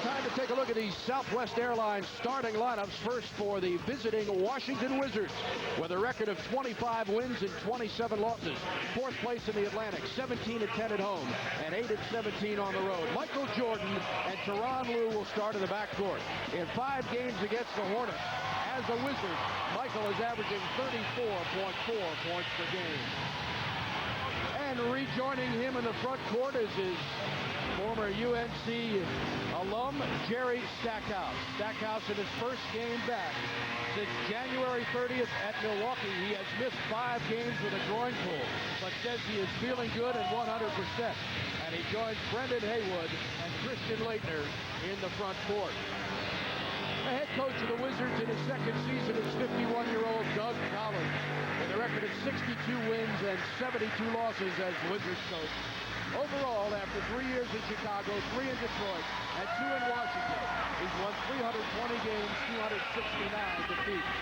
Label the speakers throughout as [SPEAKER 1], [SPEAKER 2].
[SPEAKER 1] Time to take a look at the Southwest Airlines starting lineups. First for the visiting Washington Wizards with a record of 25 wins and 27 losses. Fourth place in the Atlantic, 17-10 at home and 8-17 on the road. Michael Jordan and Tyronn Lue will start in the backcourt. In 5 games against the Hornets, as a Wizard, Michael is averaging 34.4 points per game. And rejoining him in the front court is his former UNC alum, Jerry Stackhouse. Stackhouse in his first game back since January 30th at Milwaukee. He has missed 5 games with a groin pull, but says he is feeling good and 100%. And he joins Brendan Haywood and Christian Laettner in the front court. The head coach of the Wizards in his second season is 51-year-old Doug Collins, with a record of 62 wins and 72 losses as Wizards coach. Overall, after 3 years in Chicago, 3 in Detroit, and 2 in Washington, he's won 320 games, 269 defeats.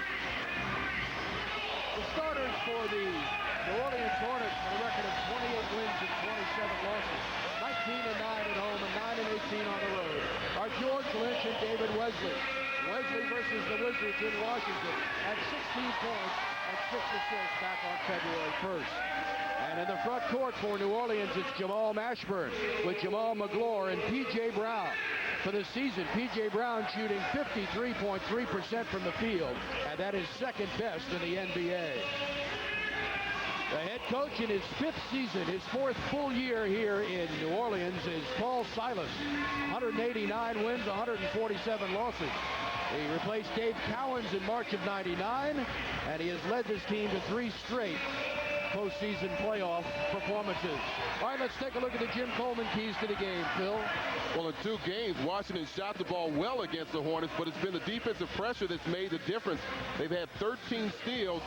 [SPEAKER 1] The starters for the New Orleans Hornets with a record of 28 wins and 27 losses, 19-9 at home and 9-18 on the road, are George Lynch and David Wesley. Wesley versus the Wizards in Washington at 16 points and 6 assists back on February 1st. And in the front court for New Orleans, it's Jamal Mashburn with Jamal McGlure and P.J. Brown. For the season, P.J. Brown shooting 53.3% from the field, and that is second best in the NBA. The head coach in his 5th season, his 4th full year here in New Orleans, is Paul Silas. 189 wins, 147 losses. He replaced Dave Cowens in March of '99, and he has led this team to 3 straight postseason playoff performances. All right, let's take a look at the Jim Coleman keys to the game, Phil.
[SPEAKER 2] Well, in 2 games, Washington shot the ball well against the Hornets, but it's been the defensive pressure that's made the difference. They've had 13 steals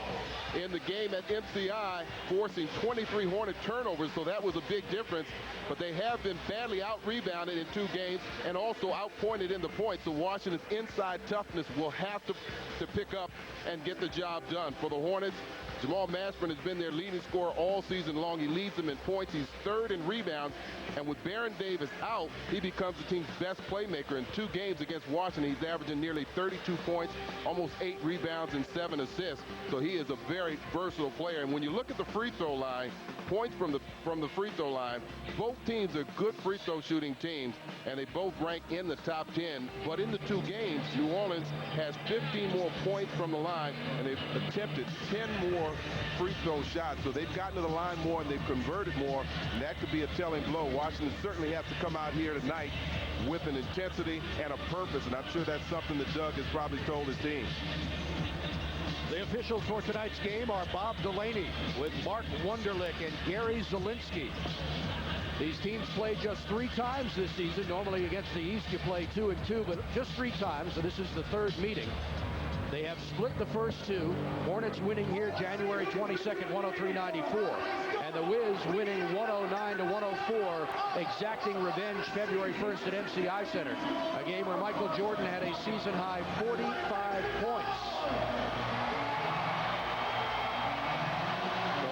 [SPEAKER 2] in the game at MCI, forcing 23 Hornet turnovers, so that was a big difference. But they have been badly out-rebounded in 2 games and also out-pointed in the points, so Washington's inside toughness will have to pick up and get the job done. For the Hornets, Jamal Mashburn has been their leading scorer all season long. He leads them in points. He's 3rd in rebounds. And with Baron Davis out, he becomes the team's best playmaker. In 2 games against Washington, he's averaging nearly 32 points, almost 8 rebounds and 7 assists. So he is a very versatile player. And when you look at the free throw line, points from the free throw line, both teams are good free throw shooting teams, and they both rank in the top 10. But in the 2 games, New Orleans has 15 more points from the line, and they've attempted 10 more free throw shots. So they've gotten to the line more and they've converted more, and that could be a telling blow. Washington certainly has to come out here tonight with an intensity and a purpose, and I'm sure that's something that Doug has probably told his team.
[SPEAKER 1] The officials for tonight's game are Bob Delaney with Mark Wunderlich and Gary Zielinski. These teams played just 3 times this season. Normally against the East you play 2 and 2, but just 3 times, so this is the 3rd meeting. They have split the first 2. Hornets winning here January 22nd, 103-94. And the Wiz winning 109-104, exacting revenge February 1st at MCI Center. A game where Michael Jordan had a season-high 45 points.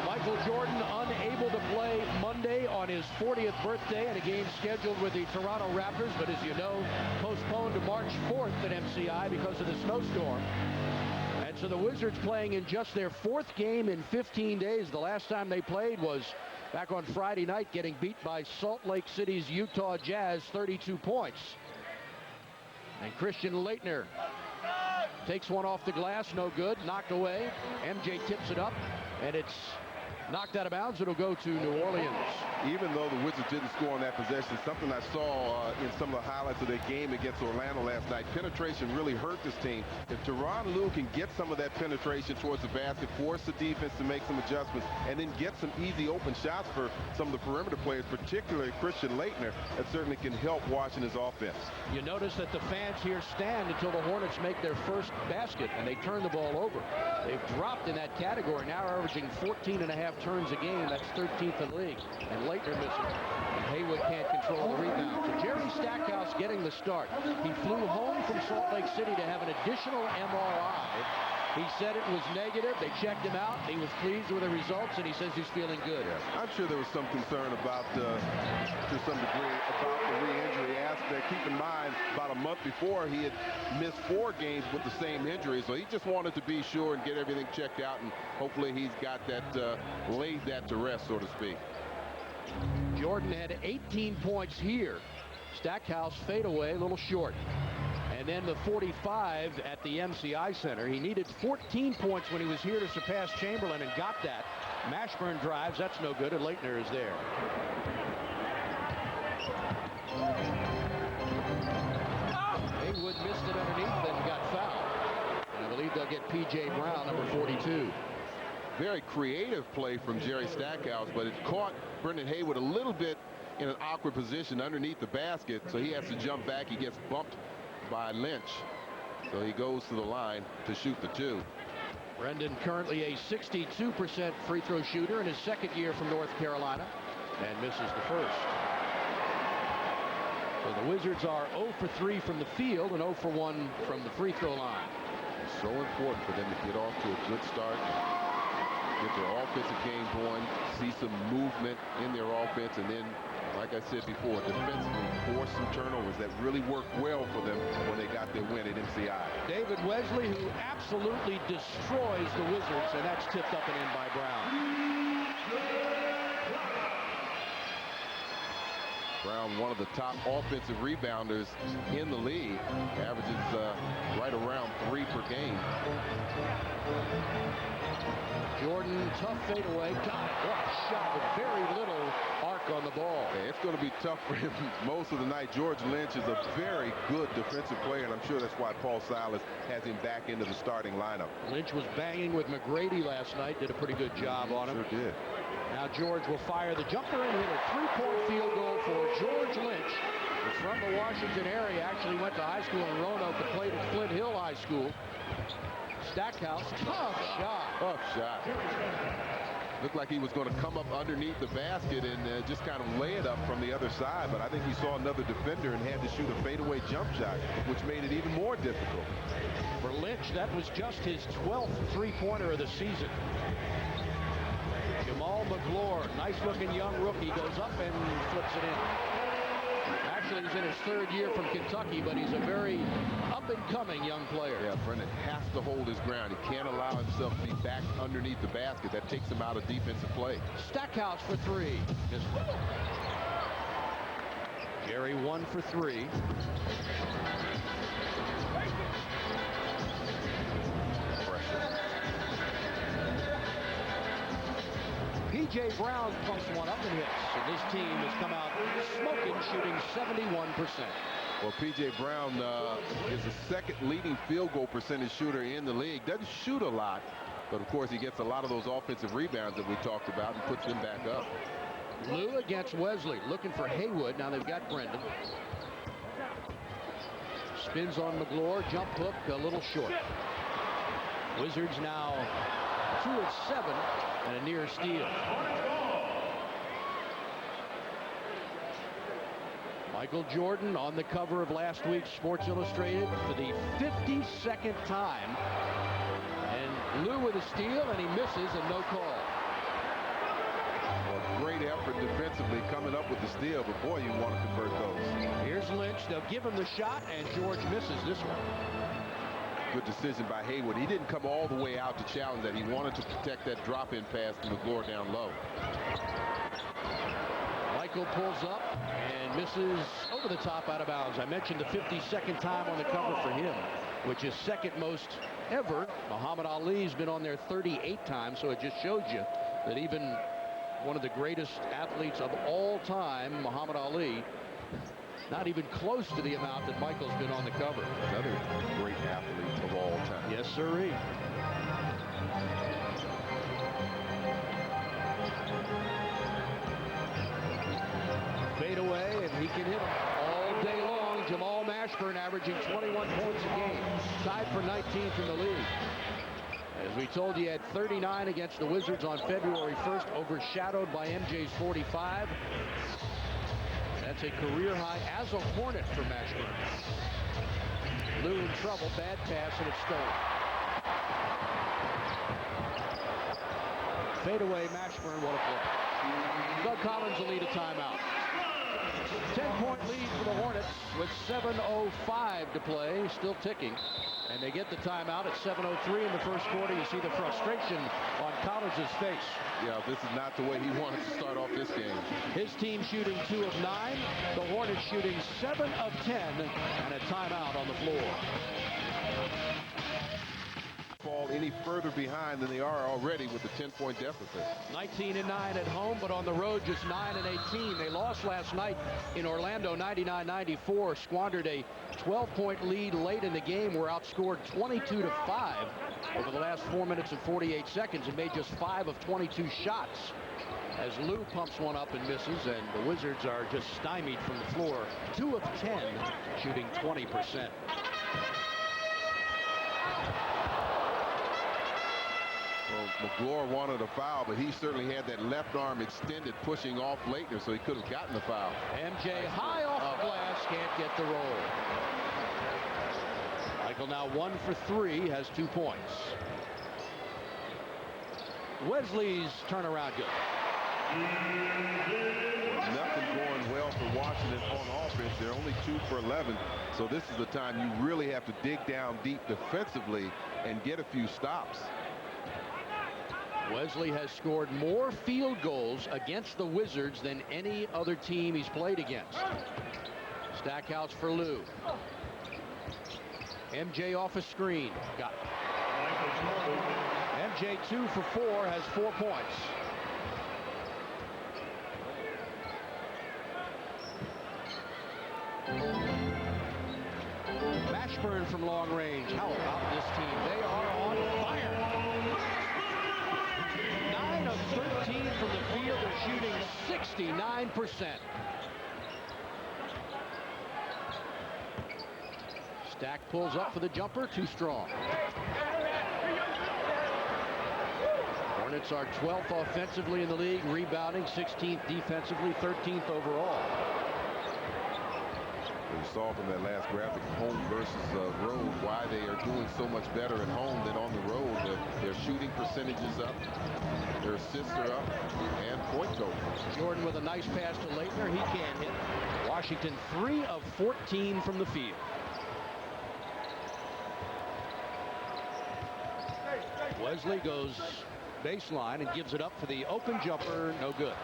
[SPEAKER 1] Michael Jordan unable to play Monday on his 40th birthday in a game scheduled with the Toronto Raptors, but as you know, postponed to March 4th at MCI because of the snowstorm. And so the Wizards playing in just their 4th game in 15 days. The last time they played was back on Friday night, getting beat by Salt Lake City's Utah Jazz, 32 points. And Christian Laettner takes one off the glass, no good, knocked away. MJ tips it up, and it's knocked out of bounds. It'll go to New Orleans.
[SPEAKER 2] Even though the Wizards didn't score on that possession, something I saw in some of the highlights of their game against Orlando last night, penetration really hurt this team. If Tyronn Lue can get some of that penetration towards the basket, force the defense to make some adjustments, and then get some easy open shots for some of the perimeter players, particularly Christian Laettner, that certainly can help Washington's offense.
[SPEAKER 1] You notice that the fans here stand until the Hornets make their first basket, and they turn the ball over. They've dropped in that category, now averaging 14.5 turns a game. That's 13th in the league. And Laettner missing. And Haywood can't control the rebound. So Jerry Stackhouse getting the start. He flew home from Salt Lake City to have an additional MRI. He said it was negative. They checked him out. He was pleased with the results, and he says he's feeling good.
[SPEAKER 2] Yeah. I'm sure there was some concern about, to some degree, about the re-injury aspect. Keep in mind, about a month before, he had missed 4 games with the same injury, so he just wanted to be sure and get everything checked out, and hopefully he's got that, laid that to rest, so to speak.
[SPEAKER 1] Jordan had 18 points here. Stackhouse fadeaway, a little short. And then the 45 at the MCI Center. He needed 14 points when he was here to surpass Chamberlain and got that. Mashburn drives, that's no good, and Leitner is there. Haywood missed it underneath and got fouled. And I believe they'll get P.J. Brown, number 42.
[SPEAKER 2] Very creative play from Jerry Stackhouse, but it caught Brendan Haywood a little bit in an awkward position underneath the basket, so he has to jump back. He gets bumped by Lynch, so he goes to the line to shoot the 2.
[SPEAKER 1] Brendan currently a 62% free throw shooter in his second year from North Carolina, and misses the first. So the Wizards are 0 for 3 from the field and 0 for 1 from the free throw line.
[SPEAKER 2] It's so important for them to get off to a good start, get their offensive game going, see some movement in their offense, and then, like I said before, defensively force some turnovers that really worked well for them when they got their win at MCI.
[SPEAKER 1] David Wesley, who absolutely destroys the Wizards, and that's tipped up and in by Brown.
[SPEAKER 2] Brown, one of the top offensive rebounders in the league, averages right around 3 per game.
[SPEAKER 1] Jordan, tough fadeaway, got it. What a shot with very little arc on the ball.
[SPEAKER 2] Yeah, it's going to be tough for him most of the night. George Lynch is a very good defensive player, and I'm sure that's why Paul Silas has him back into the starting lineup.
[SPEAKER 1] Lynch was banging with McGrady last night, did a pretty good job on him.
[SPEAKER 2] Sure did.
[SPEAKER 1] Now George will fire the jumper and hit a 3-point field goal for George Lynch. He's from the Washington area, actually went to high school in Roanoke and played at Flint Hill High School. Stackhouse, tough shot.
[SPEAKER 2] Tough shot. Looked like he was going to come up underneath the basket and just kind of lay it up from the other side, but I think he saw another defender and had to shoot a fadeaway jump shot, which made it even more difficult.
[SPEAKER 1] For Lynch, that was just his 12th three-pointer of the season. Jamal Mashburn, nice-looking young rookie, goes up and flips it in. Actually, he's in his 3rd year from Kentucky, but he's a very up-and-coming young player.
[SPEAKER 2] Yeah, Brendan has to hold his ground. He can't allow himself to be back underneath the basket. That takes him out of defensive play.
[SPEAKER 1] Stackhouse for 3. Jerry 1 for 3. P.J. Brown pumps one up and hits. And this team has come out smoking, shooting 71%.
[SPEAKER 2] Well, P.J. Brown is the 2nd leading field goal percentage shooter in the league. Doesn't shoot a lot, but of course he gets a lot of those offensive rebounds that we talked about and puts them back up.
[SPEAKER 1] Lou against Wesley, looking for Haywood. Now they've got Brendan. Spins on Mashburn, jump hook, a little short. Wizards now 2 of 7 and a near steal. Michael Jordan on the cover of last week's Sports Illustrated for the 52nd time. And Lou with a steal, and he misses and no call.
[SPEAKER 2] Well, great effort defensively coming up with the steal, but boy, you want to convert those.
[SPEAKER 1] Here's Lynch. They'll give him the shot, and George misses this one.
[SPEAKER 2] Good decision by Haywood. He didn't come all the way out to challenge that. He wanted to protect that drop-in pass to Mashburn down low.
[SPEAKER 1] Michael pulls up and misses over the top, out of bounds. I mentioned the 52nd time on the cover for him, which is 2nd most ever. Muhammad Ali's been on there 38 times, so it just shows you that even one of the greatest athletes of all time, Muhammad Ali, not even close to the amount that Michael's been on the cover.
[SPEAKER 2] Another great athlete of all time.
[SPEAKER 1] Yes, sirree. Fadeaway, and he can hit them all day long. Jamal Mashburn averaging 21 points a game, tied for 19th in the league. As we told you, he had 39 against the Wizards on February 1st, overshadowed by MJ's 45. That's a career high as a Hornet for Mashburn. Lou in trouble, bad pass, and it's stolen. Fadeaway, Mashburn, what a play. Doug Collins will lead a timeout. 10-point lead for the Hornets with 7:05 to play, still ticking. And they get the timeout at 7:03 in the first quarter. You see the frustration on Collins' face.
[SPEAKER 2] Yeah, this is not the way he wanted to start off this game.
[SPEAKER 1] His team shooting 2 of 9. The Hornets shooting 7 of 10. And a timeout on the floor.
[SPEAKER 2] Fall any further behind than they are already with the 10-point deficit.
[SPEAKER 1] 19-9 at home, but on the road just 9-18. They lost last night in Orlando 99-94, squandered a 12-point lead late in the game. Were outscored 22-5 over the last 4 minutes and 48 seconds and made just 5 of 22 shots as Lou pumps one up and misses, and the Wizards are just stymied from the floor. 2 of 10, shooting 20%.
[SPEAKER 2] Well, McGlure wanted a foul, but he certainly had that left arm extended, pushing off Laettner, so he could have gotten the foul.
[SPEAKER 1] MJ high off the glass, can't get the roll. Michael now 1 for 3, has 2 points. Wesley's turnaround good.
[SPEAKER 2] Nothing going well for Washington on offense. They're only 2 for 11, so this is the time you really have to dig down deep defensively and get a few stops.
[SPEAKER 1] Wesley has scored more field goals against the Wizards than any other team he's played against. Stackhouse for Lou. MJ off a screen. Got it. MJ 2 for 4, has 4 points. Mashburn from long range. How about this team? They are on fire. 9 of 13 from the field. They're shooting 69%. Stack pulls up for the jumper. Too strong. Hornets are 12th offensively in the league, rebounding, 16th defensively, 13th overall.
[SPEAKER 2] We saw from that last graphic, home versus road, why they are doing so much better at home than on the road. Their shooting percentages up, their assists are up, and point totals.
[SPEAKER 1] Jordan with a nice pass to Laettner. He can't hit. Washington 3 of 14 from the field. Wesley goes baseline and gives it up for the open jumper. No good.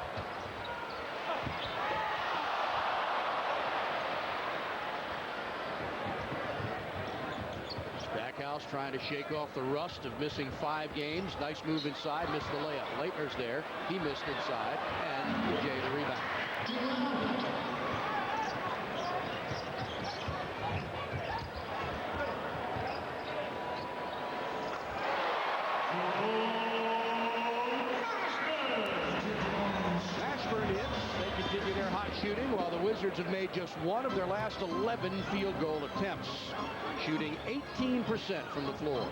[SPEAKER 1] Stackhouse trying to shake off the rust of missing 5 games. Nice move inside, missed the layup. Laettner's there. He missed inside, and Jay the rebound. Shooting, while the Wizards have made just 1 of their last 11 field goal attempts, shooting 18% from the floor.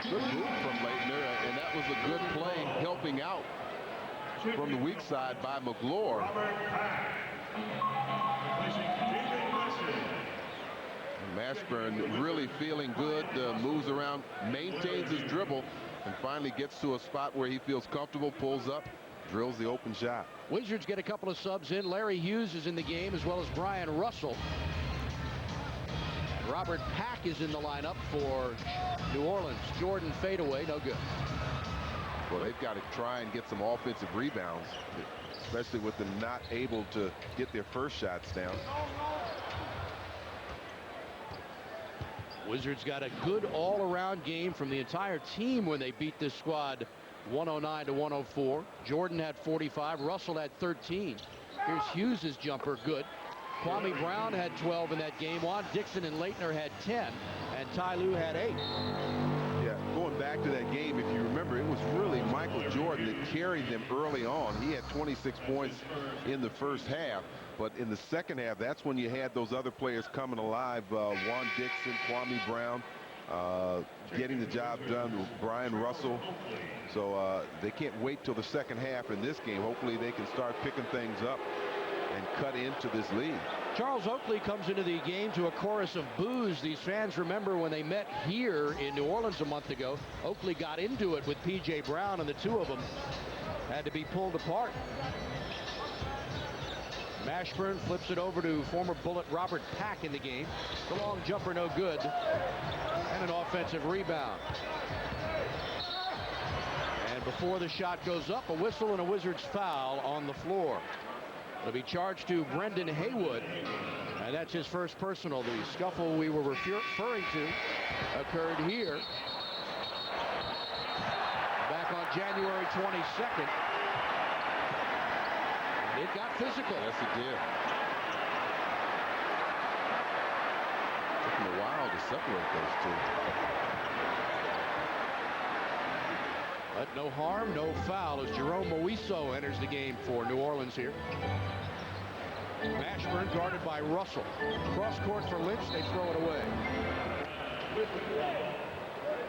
[SPEAKER 2] Good move from Laettner, and that was a good play helping out from the weak side by McGlure. Mashburn really feeling good, moves around, maintains his dribble, and finally gets to a spot where he feels comfortable, pulls up, drills the open shot.
[SPEAKER 1] Wizards get a couple of subs in. Larry Hughes is in the game, as well as Brian Russell. Robert Pack is in the lineup for New Orleans. Jordan Fadeaway, no good.
[SPEAKER 2] Well, they've got to try and get some offensive rebounds, especially with them not able to get their first shots down.
[SPEAKER 1] Wizards got a good all-around game from the entire team when they beat this squad 109-104. Jordan had 45. Russell had 13. Here's Hughes' jumper, good. Kwame Brown had 12 in that game. Juan Dixon and Laettner had 10. And Ty Lue had 8.
[SPEAKER 2] Yeah, going back to that game, if you remember, it was really Michael Jordan that carried them early on. He had 26 points in the first half. But in the second half, that's when you had those other players coming alive. Juan Dixon, Kwame Brown, getting the job done with Brian Russell. So they can't wait till the second half in this game. Hopefully they can start picking things up and cut into this lead.
[SPEAKER 1] Charles Oakley comes into the game to a chorus of boos. These fans remember when they met here in New Orleans a month ago. Oakley got into it with P.J. Brown, and the two of them had to be pulled apart. Mashburn flips it over to former Bullet Robert Pack in the game. The long jumper no good, and an offensive rebound. And before the shot goes up, a whistle and a Wizards foul on the floor. It'll be charged to Brendan Haywood, and that's his first personal. The scuffle we were referring to occurred here back on January 22nd. It got physical.
[SPEAKER 2] Yes, it did. Took him a while to separate those two.
[SPEAKER 1] But no harm, no foul as Jerome Moiso enters the game for New Orleans here. Mashburn guarded by Russell. Cross court for Lynch. They throw it away.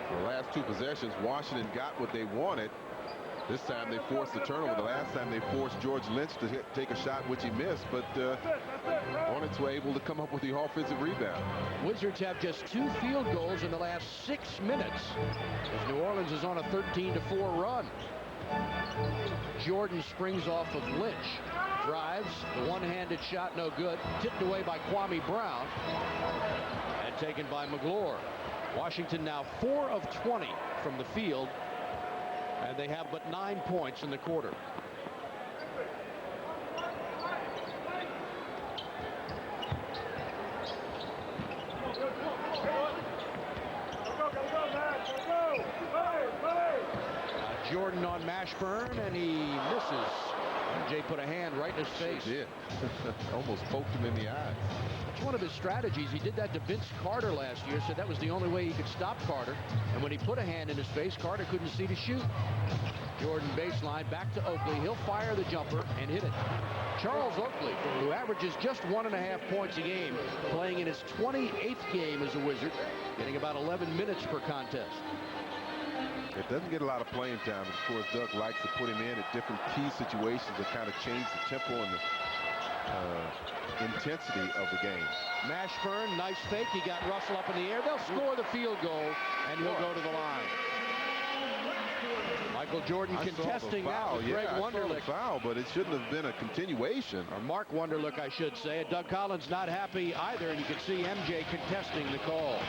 [SPEAKER 2] The last two possessions, Washington got what they wanted. This time they forced the turnover. The last time they forced George Lynch to take a shot, which he missed, but Hornets were able to come up with the offensive rebound.
[SPEAKER 1] Wizards have just 2 field goals in the last 6 minutes as New Orleans is on a 13-4 run. Jordan springs off of Lynch, drives, the one-handed shot no good, tipped away by Kwame Brown, and taken by McGlure. Washington now 4 of 20 from the field, and they have but 9 points in the quarter. Jordan on Mashburn, and he misses. Jay put a hand right in his face.
[SPEAKER 2] He did. Almost poked him in the eye.
[SPEAKER 1] It's one of his strategies. He did that to Vince Carter last year, said that was the only way he could stop Carter. And when he put a hand in his face, Carter couldn't see to shoot. Jordan baseline back to Oakley. He'll fire the jumper and hit it. Charles Oakley, who averages just 1.5 points a game, playing in his 28th game as a Wizard, getting about 11 minutes per contest.
[SPEAKER 2] It doesn't get a lot of playing time. Of course, Doug likes to put him in at different key situations to kind of change the tempo and the intensity of the game.
[SPEAKER 1] Mashburn, nice fake. He got Russell up in the air. They'll score the field goal, and he'll go to the line. Michael Jordan contesting now. Greg Wunderlich.
[SPEAKER 2] Foul, but it shouldn't have been a continuation.
[SPEAKER 1] Or Mark Wunderlich, I should say. Doug Collins not happy either, and you can see MJ contesting the call.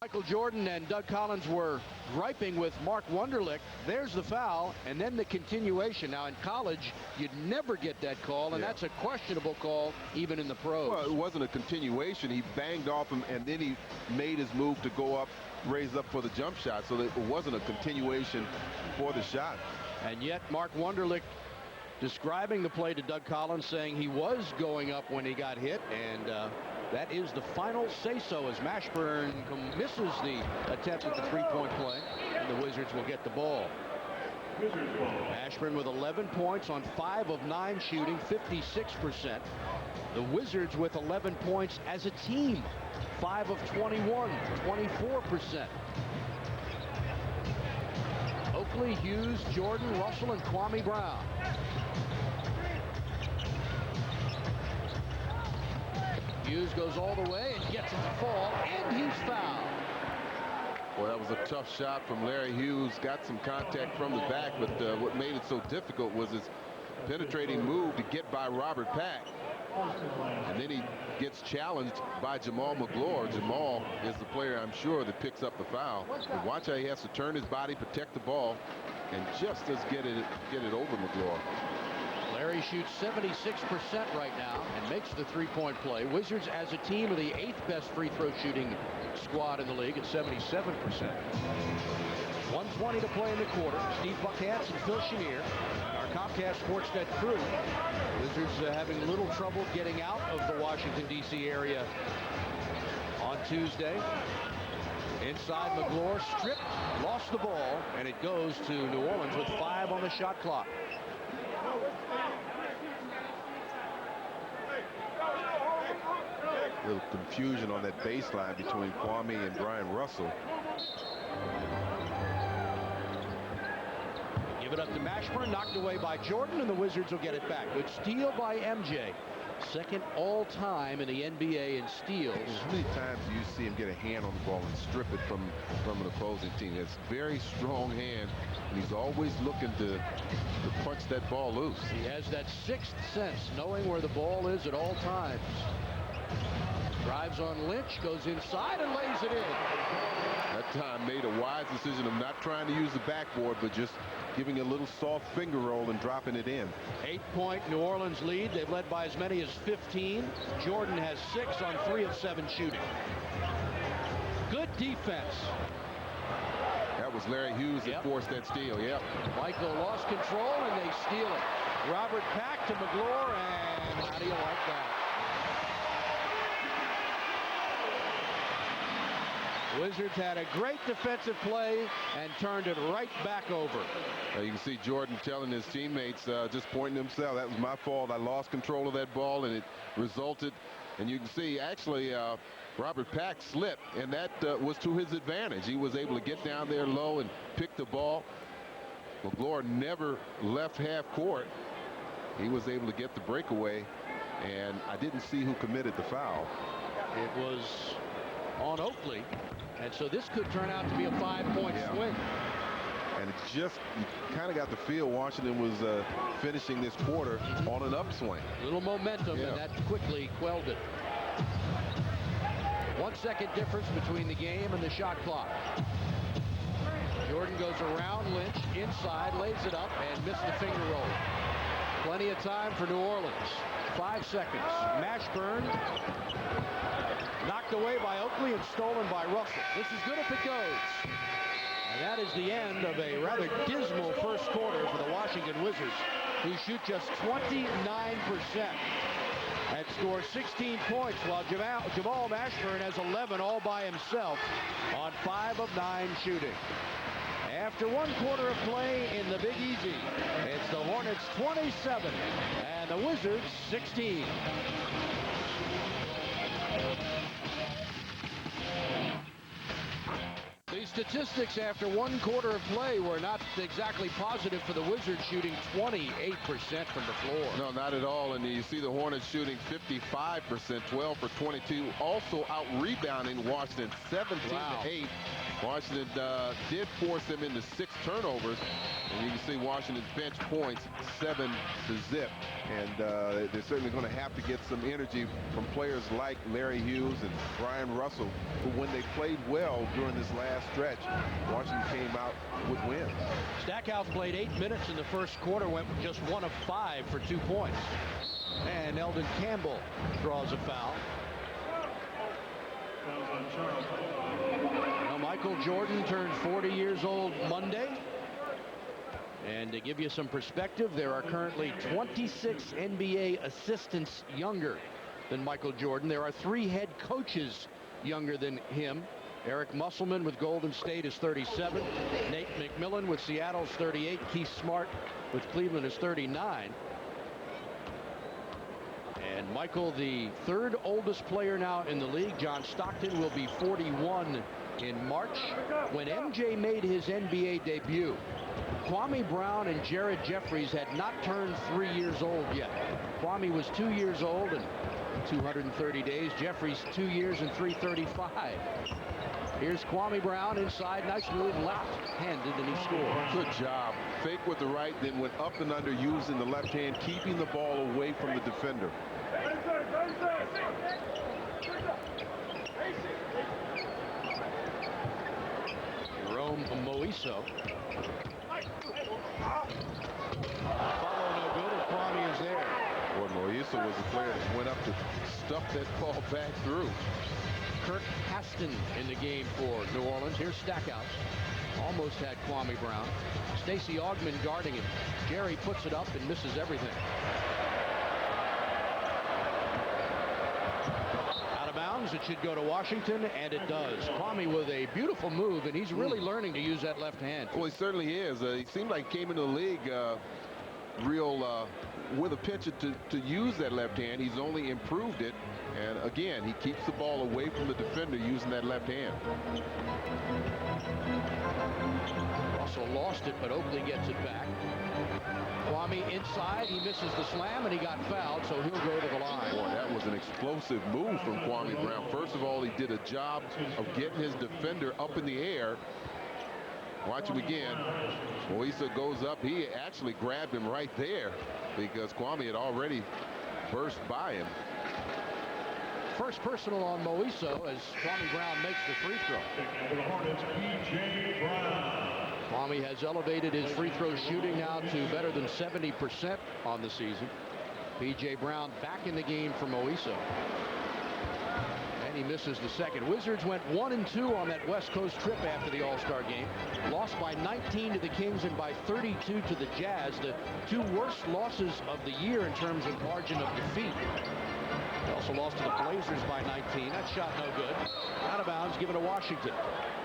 [SPEAKER 1] Michael Jordan and Doug Collins were griping with Mark Wunderlich. There's the foul, and then the continuation. Now, in college, you'd never get that call, and that's a questionable call even in the pros.
[SPEAKER 2] Well, it wasn't a continuation. He banged off him, and then he made his move to go up, raise up for the jump shot, so that it wasn't a continuation for the shot.
[SPEAKER 1] And yet, Mark Wunderlich describing the play to Doug Collins, saying he was going up when he got hit, and that is the final say-so as Mashburn misses the attempt at the three-point play, and the Wizards will get the ball. Mashburn with 11 points on 5 of 9 shooting, 56%. The Wizards with 11 points as a team, 5 of 21, 24%. Oakley, Hughes, Jordan, Russell, and Kwame Brown. Hughes goes all the way and gets it to fall, and he's fouled.
[SPEAKER 2] Well, that was a tough shot from Larry Hughes. Got some contact from the back, but what made it so difficult was his penetrating move to get by Robert Pack. And then he gets challenged by Jamal McGlure. Jamal is the player, I'm sure, that picks up the foul. But watch how he has to turn his body, protect the ball, and just does get it over McGlure.
[SPEAKER 1] Larry shoots 76% right now and makes the three-point play. Wizards as a team are the 8th best free throw shooting squad in the league at 77%. 1:20 to play in the quarter. Steve Buckhatz and Phil Chenier, our Comcast Sportsnet crew. Wizards having little trouble getting out of the Washington, D.C. area on Tuesday. Inside, McGlure stripped, lost the ball, and it goes to New Orleans with 5 on the shot clock.
[SPEAKER 2] A little confusion on that baseline between Kwame and Brian Russell.
[SPEAKER 1] Give it up to Mashburn, knocked away by Jordan, and the Wizards will get it back. Good steal by MJ. Second all-time in the NBA in steals.
[SPEAKER 2] How many times do you see him get a hand on the ball and strip it from an opposing team? It's very strong hand, and he's always looking to punch that ball loose.
[SPEAKER 1] He has that sixth sense, knowing where the ball is at all times. Drives on Lynch, goes inside and lays it in.
[SPEAKER 2] That time made a wise decision of not trying to use the backboard, but just giving a little soft finger roll and dropping it in.
[SPEAKER 1] 8-point New Orleans lead. They've led by as many as 15. Jordan has 6 on 3 of 7 shooting. Good defense.
[SPEAKER 2] That was Larry Hughes that forced that steal. Yep.
[SPEAKER 1] Michael lost control and they steal it. Robert Pack to McGlure, and how do you like that? Wizards had a great defensive play and turned it right back over.
[SPEAKER 2] You can see Jordan telling his teammates, just pointing himself, that was my fault. I lost control of that ball, and it resulted. And you can see, actually, Robert Pack slipped, and that was to his advantage. He was able to get down there low and pick the ball. McGlure never left half court. He was able to get the breakaway, and I didn't see who committed the foul.
[SPEAKER 1] It was on Oakley. And so this could turn out to be a 5-point swing.
[SPEAKER 2] And it's just, you kind of got the feel Washington was finishing this quarter on an upswing.
[SPEAKER 1] Little momentum, and that quickly quelled it. 1 second difference between the game and the shot clock. Jordan goes around Lynch, inside, lays it up, and missed the finger roll. Plenty of time for New Orleans. 5 seconds. Mashburn knocked away by Oakley and stolen by Russell. This is good if it goes. And that is the end of a rather dismal first quarter for the Washington Wizards, who shoot just 29% and score 16 points, while Jamal Mashburn has 11 all by himself on 5 of 9 shooting. After 1 quarter of play in the Big Easy, it's the Hornets 27 and the Wizards 16. The statistics after 1 quarter of play were not exactly positive for the Wizards, shooting 28% from the floor.
[SPEAKER 2] No, not at all. And you see the Hornets shooting 55%, 12 for 22. Also out-rebounding Washington 17-8. Washington did force them into 6 turnovers. And you can see Washington's bench points 7-0. And they're certainly going to have to get some energy from players like Larry Hughes and Brian Russell, who, when they played well during this last stretch, Washington came out with wins.
[SPEAKER 1] Stackhouse played 8 minutes in the first quarter, went just 1 of 5 for 2 points. And Eldon Campbell draws a foul. Now, Michael Jordan turned 40 years old Monday. And to give you some perspective, there are currently 26 NBA assistants younger than Michael Jordan. There are 3 head coaches younger than him. Eric Musselman with Golden State is 37. Nate McMillan with Seattle is 38. Keith Smart with Cleveland is 39. And Michael, the 3rd oldest player now in the league, John Stockton, will be 41 in March. When MJ made his NBA debut, Kwame Brown and Jared Jeffries had not turned 3 years old yet. Kwame was 2 years old and 230 days. Jeffries 2 years and 335. Here's Kwame Brown inside. Nice move, left-handed, and he scored.
[SPEAKER 2] Good job. Fake with the right, then went up and under using the left hand, keeping the ball away from the defender.
[SPEAKER 1] Jerome Moiso. Follow no good, and Kwame is there.
[SPEAKER 2] Well, Moiso was the player that went up to stuff that ball back through.
[SPEAKER 1] Kirk Haston in the game for New Orleans. Here's Stackhouse. Almost had Kwame Brown. Stacey Augmon guarding him. Jerry puts it up and misses everything. Out of bounds. It should go to Washington, and it does. Kwame with a beautiful move, and he's really learning to use that left hand.
[SPEAKER 2] Well, he certainly is. He seemed like he came into the league with a pitcher to use that left hand. He's only improved it. And again, he keeps the ball away from the defender using that left hand.
[SPEAKER 1] Also lost lost it, but Oakley gets it back. Kwame inside, he misses the slam, and he got fouled, so he'll go to the line.
[SPEAKER 2] Boy, that was an explosive move from Kwame Brown. First of all, he did a job of getting his defender up in the air. Watch him again. Moisa goes up. He actually grabbed him right there because Kwame had already burst by him.
[SPEAKER 1] First personal on Moiso as Kwame Brown makes the free throw. Kwame has elevated his free throw shooting now to better than 70% on the season. P.J. Brown back in the game for Moiso. And he misses the second. Wizards went 1-2 on that West Coast trip after the All-Star game. Lost by 19 to the Kings and by 32 to the Jazz. The two worst losses of the year in terms of margin of defeat. They also lost to the Blazers by 19. That shot no good. Out of bounds, given to Washington.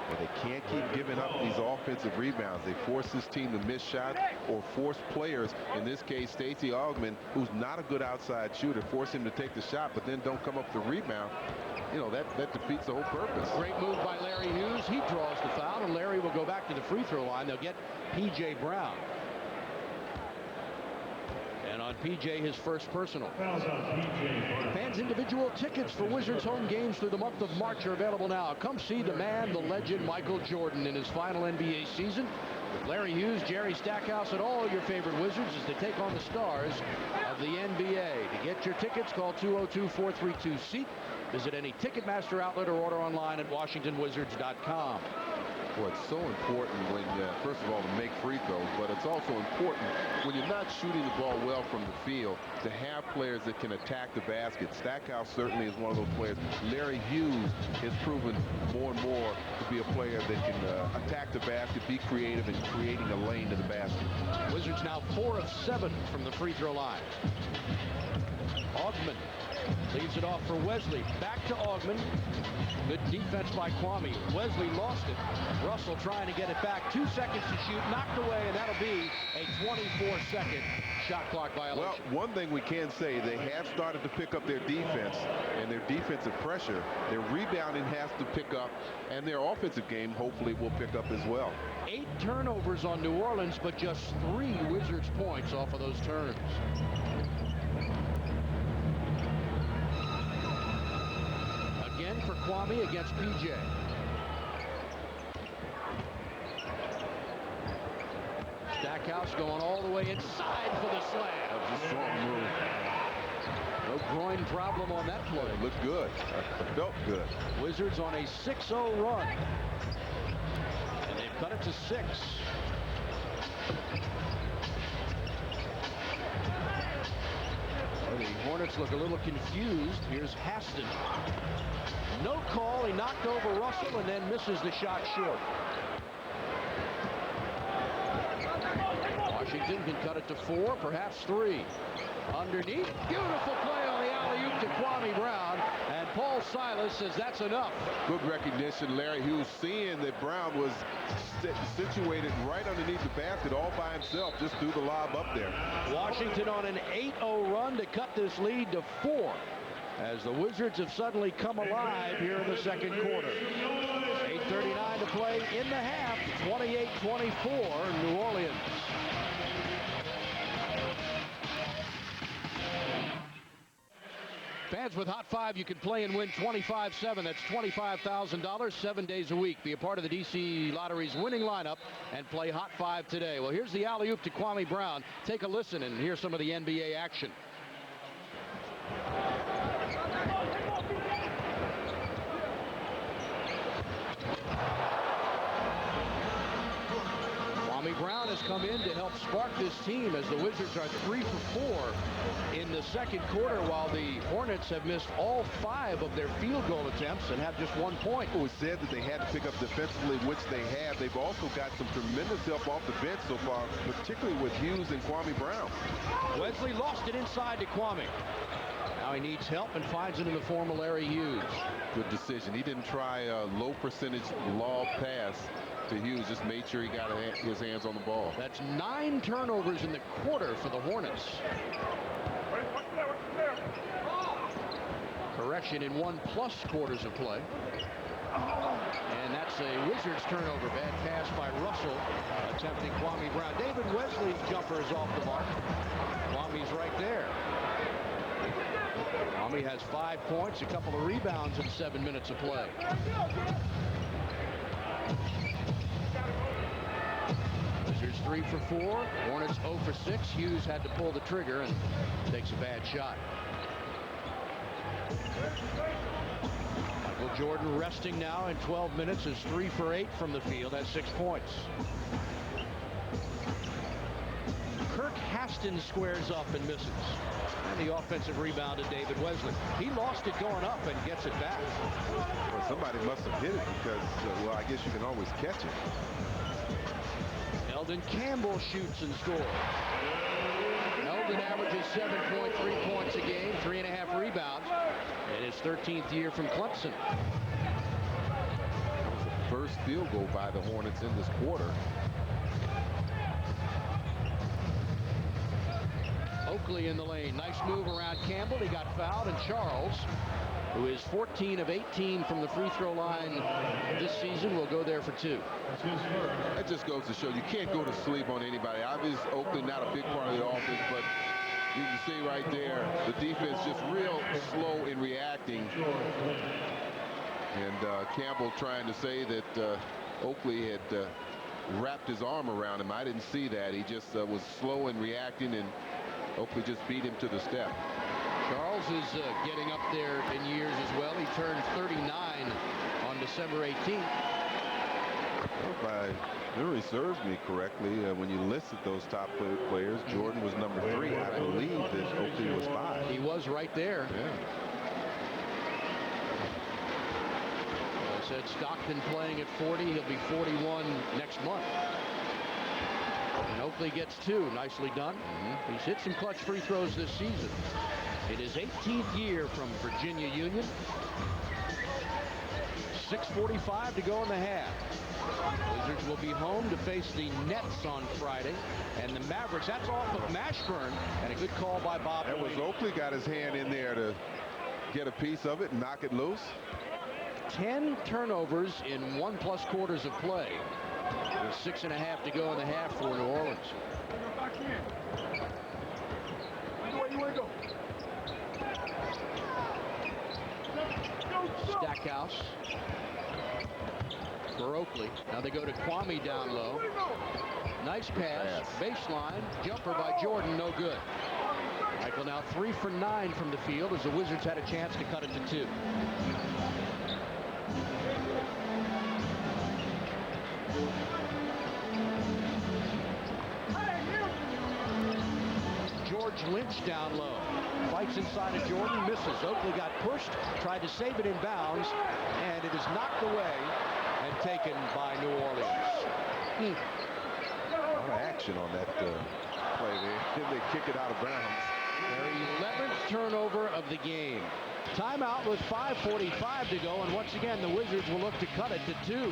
[SPEAKER 3] But they can't keep giving up these offensive rebounds. They force this team to miss shots or force players, in this case Stacey Augmon, who's not a good outside shooter, force him to take the shot but then don't come up with the rebound. You know, that defeats the whole purpose.
[SPEAKER 1] Great move by Larry Hughes. He draws the foul, and Larry will go back to the free throw line. They'll get P.J. Brown. And on P.J. his first personal. Fans individual tickets for Wizards home games through the month of March are available now. Come see the man, the legend, Michael Jordan in his final NBA season. With Larry Hughes, Jerry Stackhouse, and all your favorite Wizards as they take on the stars of the NBA. To get your tickets, call 202-432-SEAT. Visit any Ticketmaster outlet or order online at WashingtonWizards.com.
[SPEAKER 2] Well, it's so important when, first of all, to make free throws, but it's also important when you're not shooting the ball well from the field to have players that can attack the basket. Stackhouse certainly is one of those players. Larry Hughes has proven more and more to be a player that can attack the basket, be creative in creating a lane to the basket.
[SPEAKER 1] Wizards now 4 of 7 from the free throw line. Augmon leaves it off for Wesley. Back to Augmon. Good defense by Kwame. Wesley lost it. Russell trying to get it back. 2 seconds to shoot. Knocked away, and that'll be a 24-second shot clock violation.
[SPEAKER 3] Well, one thing we can say, they have started to pick up their defense and their defensive pressure. Their rebounding has to pick up, and their offensive game hopefully will pick up as well.
[SPEAKER 1] 8 turnovers on New Orleans, but just 3 Wizards points off of those turns. Again for Kwame against P.J. Stackhouse going all the way inside for the slam.
[SPEAKER 3] That was a strong move.
[SPEAKER 1] No groin problem on that play.
[SPEAKER 3] It looked good. It felt good.
[SPEAKER 1] Wizards on a 6-0 run. And they've cut it to 6. The Hornets look a little confused. Here's Haston. No call. He knocked over Russell and then misses the shot short. Washington can cut it to 4, perhaps 3. Underneath. Beautiful play on the alley-oop to Kwame Brown. And Paul Silas says that's enough.
[SPEAKER 2] Good recognition. Larry Hughes seeing that Brown was situated right underneath the basket all by himself, just threw the lob up there.
[SPEAKER 1] Washington on an 8-0 run to cut this lead to 4 as the Wizards have suddenly come alive here in the second quarter. 8:39 to play in the half. 28-24 New Orleans. Fans with Hot 5, you can play and win 25-7. That's $25,000 7 days a week. Be a part of the DC Lottery's winning lineup and play Hot 5 today. Well, here's the alley-oop to Kwame Brown. Take a listen and hear some of the NBA action. Kwame Brown has come in to help spark this team as the Wizards are 3 for 4 in the second quarter, while the Hornets have missed all 5 of their field goal attempts and have just 1 point.
[SPEAKER 3] It was said that they had to pick up defensively, which they have. They've also got some tremendous help off the bench so far, particularly with Hughes and Kwame Brown.
[SPEAKER 1] Wesley lost it inside to Kwame. Now he needs help and finds it in the form of Larry Hughes.
[SPEAKER 2] Good decision. He didn't try a low percentage lob pass to Hughes, just made sure he got his hands on the ball.
[SPEAKER 1] That's 9 turnovers in the quarter for the Hornets. Correction in 1+ quarters of play. And that's a Wizards turnover. Bad pass by Russell, attempting Kwame Wesley's jumper is off the mark. Kwame's right there. Kwame has 5 points, a couple of rebounds in 7 minutes of play. Wizards 3 for 4. Hornets 0 for 6. Hughes had to pull the trigger and takes a bad shot. Michael Jordan resting now in 12 minutes is 3 for 8 from the field, has 6 points. Kirk Haston squares up and misses. And the offensive rebound to David Wesley. He lost it going up and gets it back.
[SPEAKER 3] Well, somebody must have hit it because, well, I guess you can always catch it.
[SPEAKER 1] Eldon Campbell shoots and scores. Eldon averages 7.3 points a game, 3.5 rebounds, in his 13th year from Clemson.
[SPEAKER 3] That was the first field goal by the Hornets in this quarter.
[SPEAKER 1] Oakley in the lane. Nice move around Campbell. He got fouled, and Charles, who is 14 of 18 from the free throw line this season, will go there for 2.
[SPEAKER 3] That just goes to show you can't go to sleep on anybody. Obviously, Oakley not a big part of the offense, but you can see right there the defense just real slow in reacting. And Campbell trying to say that Oakley had wrapped his arm around him. I didn't see that. He just was slow in reacting, and Oakley just beat him to the step.
[SPEAKER 1] Charles is getting up there in years as well. He turned 39 on December 18th.
[SPEAKER 3] If my memory serves me correctly, when you listed those top players, Jordan was number 3. I believe that Oakley was 5.
[SPEAKER 1] He was right there.
[SPEAKER 3] Yeah.
[SPEAKER 1] I said Stockton playing at 40. He'll be 41 next month. And Oakley gets 2. Nicely done. He's hit some clutch free throws this season. In his 18th year from Virginia Union. 6:45 to go in the half. Wizards will be home to face the Nets on Friday. And the Mavericks, that's off of Mashburn. And a good call by Bob.
[SPEAKER 3] That was Oakley got his hand in there to get a piece of it and knock it loose.
[SPEAKER 1] 10 turnovers in 1+ quarters of play. There's 6.5 to go in the half for New Orleans. Stackhouse for Oakley. Now they go to Kwame down low. Nice pass. Baseline. Jumper by Jordan. No good. Michael now 3 for 9 from the field as the Wizards had a chance to cut it to 2. Lynch down low. Fights inside of Jordan. Misses. Oakley got pushed. Tried to save it in bounds. And it is knocked away and taken by New Orleans.
[SPEAKER 3] A lot of action on that play there. Then they kick it out of bounds.
[SPEAKER 1] Their 11th turnover of the game. Timeout with 5:45 to go. And once again, the Wizards will look to cut it to 2.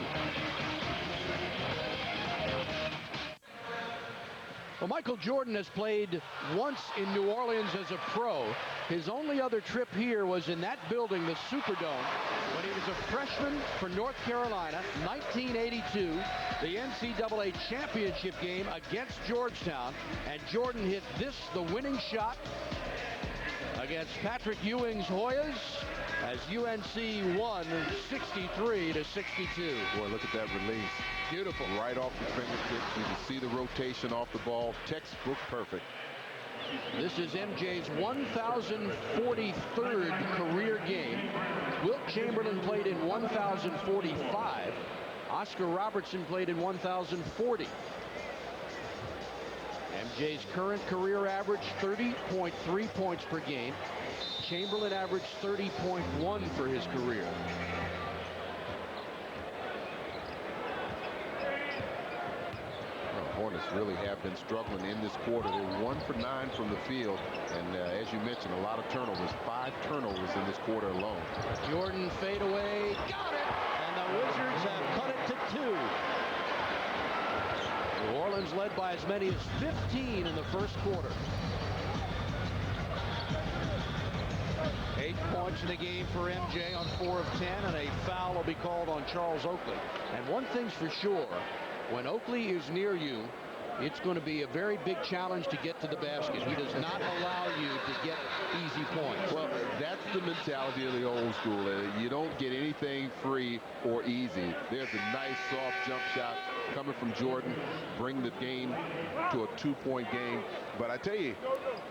[SPEAKER 1] Well, Michael Jordan has played once in New Orleans as a pro. His only other trip here was in that building, the Superdome, when he was a freshman for North Carolina, 1982, the NCAA championship game against Georgetown. And Jordan hit this, the winning shot, against Patrick Ewing's Hoyas, as UNC won 63-62.
[SPEAKER 3] Boy, look at that release.
[SPEAKER 1] Beautiful.
[SPEAKER 3] Right off the fingertips. You can see the rotation off the ball. Textbook perfect.
[SPEAKER 1] This is MJ's 1,043rd career game. Wilt Chamberlain played in 1,045. Oscar Robertson played in 1,040. MJ's current career average 30.3 points per game. Chamberlain averaged 30.1 for his career.
[SPEAKER 3] Hornets really have been struggling in this quarter. They're 1 for 9 from the field, and as you mentioned, a lot of turnovers. 5 turnovers in this quarter alone.
[SPEAKER 1] Jordan fadeaway, got it, and the Wizards have cut it to 2. New Orleans led by as many as 15 in the first quarter. 8 points in the game for MJ on 4 of 10, and a foul will be called on Charles Oakley. And one thing's for sure, when Oakley is near you, it's going to be a very big challenge to get to the basket. He does not allow you to get easy points.
[SPEAKER 2] Well, that's the mentality of the old school. You don't get anything free or easy. There's a nice soft jump shot coming from Jordan, bring the game to a 2-point game. But I tell you,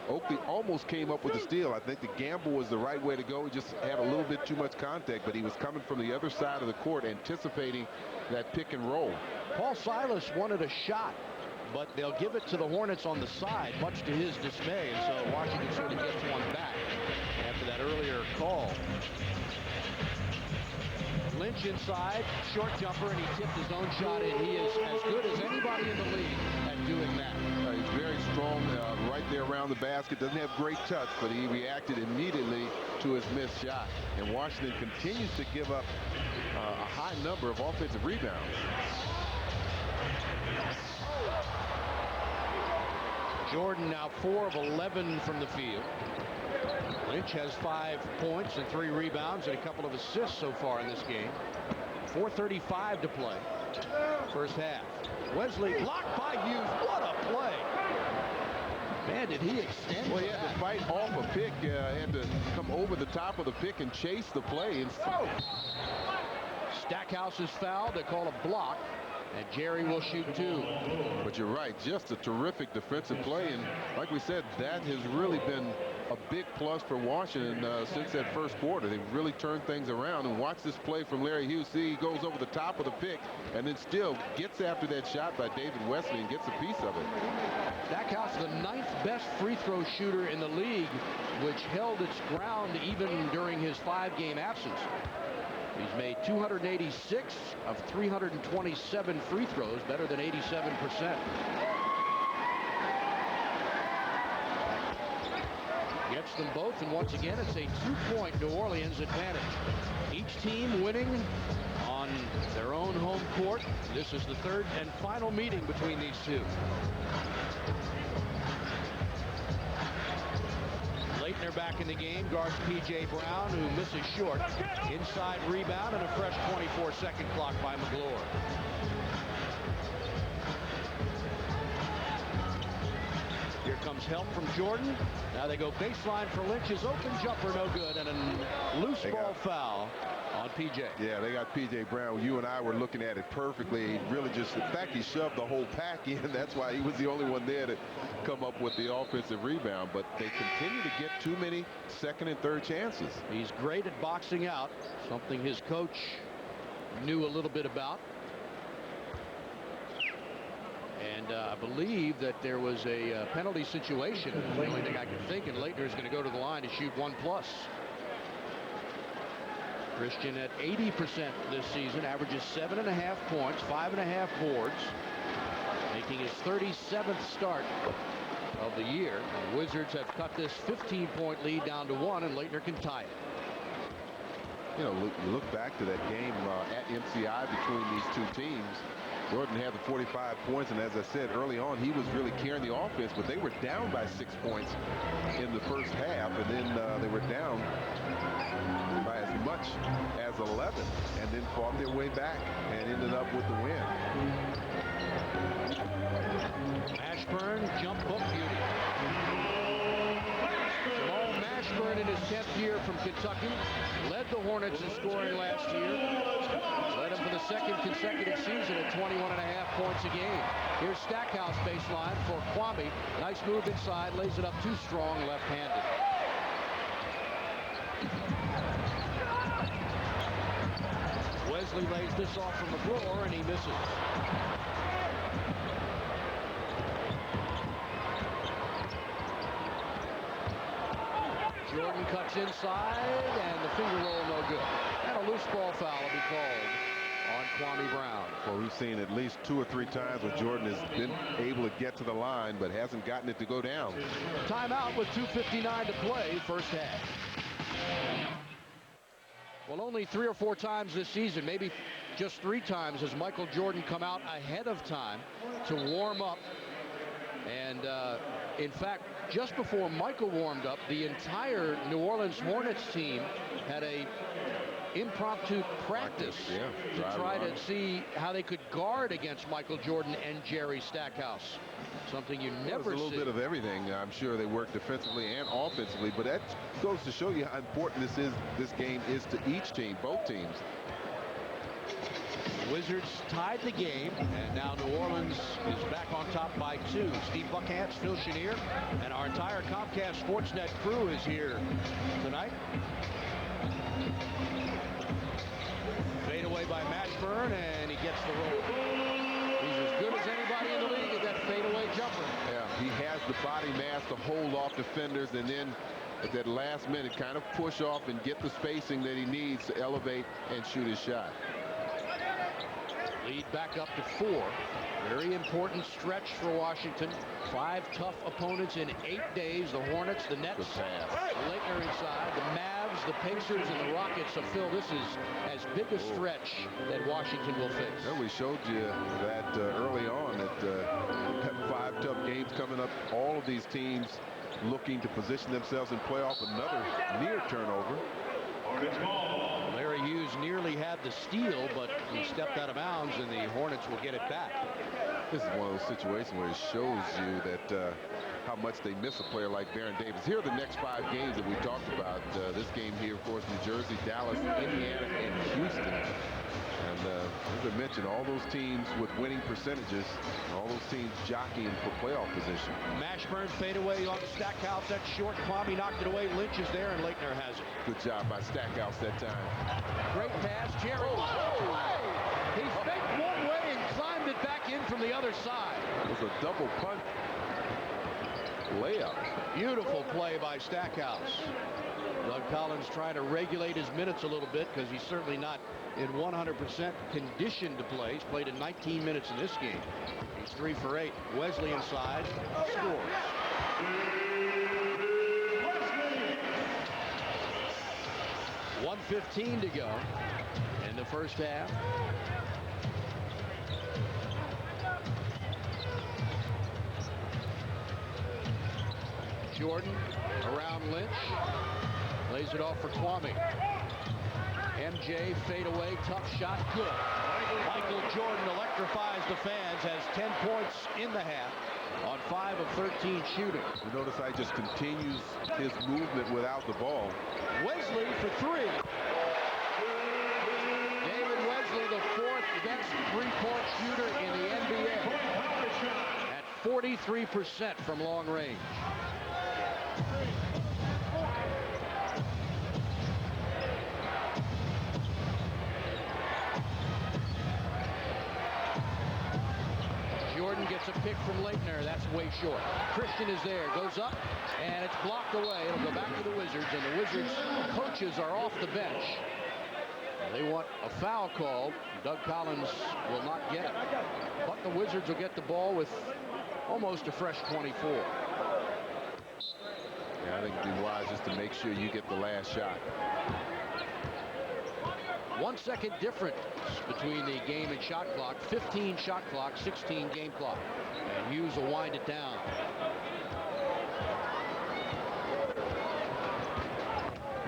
[SPEAKER 2] Oakley almost came up with a steal. I think the gamble was the right way to go. He just had a little bit too much contact, but he was coming from the other side of the court, anticipating that pick and roll.
[SPEAKER 1] Paul Silas wanted a shot, but they'll give it to the Hornets on the side, much to his dismay. And so Washington sort of gets one back after that earlier call. Lynch inside, short jumper, and he tipped his own shot in. He is as good as anybody in the league at doing that.
[SPEAKER 2] He's very strong right there around the basket. Doesn't have great touch, but he reacted immediately to his missed shot. And Washington continues to give up a high number of offensive rebounds.
[SPEAKER 1] Jordan now 4 of 11 from the field. Lynch has 5 points and 3 rebounds and a couple of assists so far in this game. 4:35 to play. First half. Wesley blocked by Hughes. What a play. Man, did he extend?
[SPEAKER 2] Well, he had to fight off a pick. Had to come over the top of the pick and chase the play.
[SPEAKER 1] Stackhouse is fouled. They call a block. And Jerry will shoot 2.
[SPEAKER 2] But you're right, just a terrific defensive play. And like we said, that has really been a big plus for Washington since that first quarter. They've really turned things around. And watch this play from Larry Hughes. See, he goes over the top of the pick and then still gets after that shot by David Wesley and gets a piece of it.
[SPEAKER 1] Stackhouse, the 9th best free throw shooter in the league, which held its ground even during his 5-game absence. He's made 286 of 327 free throws, better than 87%. Gets them both, and once again, it's a 2-point New Orleans advantage. Each team winning on their own home court. This is the 3rd and final meeting between these two. Leitner back in the game, guards P.J. Brown, who misses short. Inside rebound and a fresh 24-second clock by McGlure. Here comes help from Jordan. Now they go baseline for Lynch's open jumper, no good, and a loose ball foul on P.J.
[SPEAKER 3] Yeah, they got P.J. Brown. You and I were looking at it perfectly. Really just, in fact, he shoved the whole pack in. That's why he was the only one there to come up with the offensive rebound. But they continue to get too many second and third chances.
[SPEAKER 1] He's great at boxing out, something his coach knew a little bit about. And I believe that there was a penalty situation. The only thing I can think, and Leitner is going to go to the line to shoot 1+. Christian at 80% this season, averages 7.5 points, 5.5 boards, making his 37th start of the year. The Wizards have cut this 15-point lead down to 1, and Leitner can tie it.
[SPEAKER 3] You know, you look back to that game at MCI between these two teams. Jordan had the 45 points, and as I said early on, he was really carrying the offense, but they were down by 6 points in the first half, and then they were down by as much as 11, and then fought their way back and ended up with the win.
[SPEAKER 1] Mashburn, jump hook beauty. Jamal Mashburn in his 10th year from Kentucky led the Hornets in scoring last year. Led him for the 2nd consecutive season at 21.5 points a game. Here's Stackhouse baseline for Kwame. Nice move inside, lays it up too strong, left-handed. Wesley lays this off from McGlure, and he misses. Jordan cuts inside, and the finger roll no good. And a loose ball foul will be called on Kwame Brown.
[SPEAKER 3] Well, we've seen at least 2 or 3 times where Jordan has been able to get to the line, but hasn't gotten it to go down.
[SPEAKER 1] Timeout with 2:59 to play, first half. Well, only 3 or 4 times this season, maybe just 3 times, has Michael Jordan come out ahead of time to warm up. And in fact, just before Michael warmed up, the entire New Orleans Hornets team had a impromptu practice to try to see how they could guard against Michael Jordan and Jerry Stackhouse. Something you never see.
[SPEAKER 3] A little bit of everything. I'm sure they work defensively and offensively, but that goes to show you how important this game is to each team, both teams.
[SPEAKER 1] The Wizards tied the game, and now New Orleans is back on top by 2. Steve Buckhantz, Phil Chenier, and our entire Comcast Sportsnet crew is here tonight. Fadeaway by Mashburn, and he gets the roll. He's as good as anybody in the league at that fadeaway jumper.
[SPEAKER 3] Yeah, he has the body mass to hold off defenders, and then at that last minute kind of push off and get the spacing that he needs to elevate and shoot his shot.
[SPEAKER 1] Lead back up to 4. Very important stretch for Washington. 5 tough opponents in 8 days. The Hornets, the Nets, Lakers inside, the Mavs, the Pacers, and the Rockets. So, Phil, this is as big a stretch that Washington will face.
[SPEAKER 3] Well, we showed you that early on that have 5 tough games coming up. All of these teams looking to position themselves in playoff. Another near turnover.
[SPEAKER 1] Larry Hughes nearly had the steal, but he stepped out of bounds, and the Hornets will get it back.
[SPEAKER 3] This is one of those situations where it shows you that how much they miss a player like Baron Davis. Here are the next 5 games that we talked about. This game here, of course, New Jersey, Dallas, Indiana, and Houston. And as I mentioned, all those teams with winning percentages, all those teams jockeying for playoff position.
[SPEAKER 1] Mashburn fadeaway on Stackhouse. That's short. Kwame knocked it away. Lynch is there, and Laettner has it.
[SPEAKER 3] Good job by Stackhouse that time.
[SPEAKER 1] Great pass. Jerry. He faked one way and climbed it back in from the other side.
[SPEAKER 3] It was a double punt layup.
[SPEAKER 1] Beautiful play by Stackhouse. Doug Collins trying to regulate his minutes a little bit because he's certainly not in 100% condition to play. He's played in 19 minutes in this game. He's 3 for 8. Wesley inside scores. .115 to go in the first half. Jordan around Lynch. Lays it off for Kwame. MJ fadeaway, tough shot, good. Michael Jordan electrifies the fans, has 10 points in the half on 5 of 13 shooting.
[SPEAKER 3] You notice I just continues his movement without the ball.
[SPEAKER 1] Wesley for 3. David Wesley, the 4th best 3-point shooter in the NBA at 43% from long range. Jordan gets a pick from Laettner. That's way short. Christian is there. Goes up, and it's blocked away. It'll go back to the Wizards, and the Wizards coaches are off the bench. They want a foul called. Doug Collins will not get it. But the Wizards will get the ball with almost a fresh 24.
[SPEAKER 3] Yeah, I think it'd be wise just to make sure you get the last shot.
[SPEAKER 1] 1 second difference between the game and shot clock. 15 shot clock, 16 game clock. And Hughes will wind it down.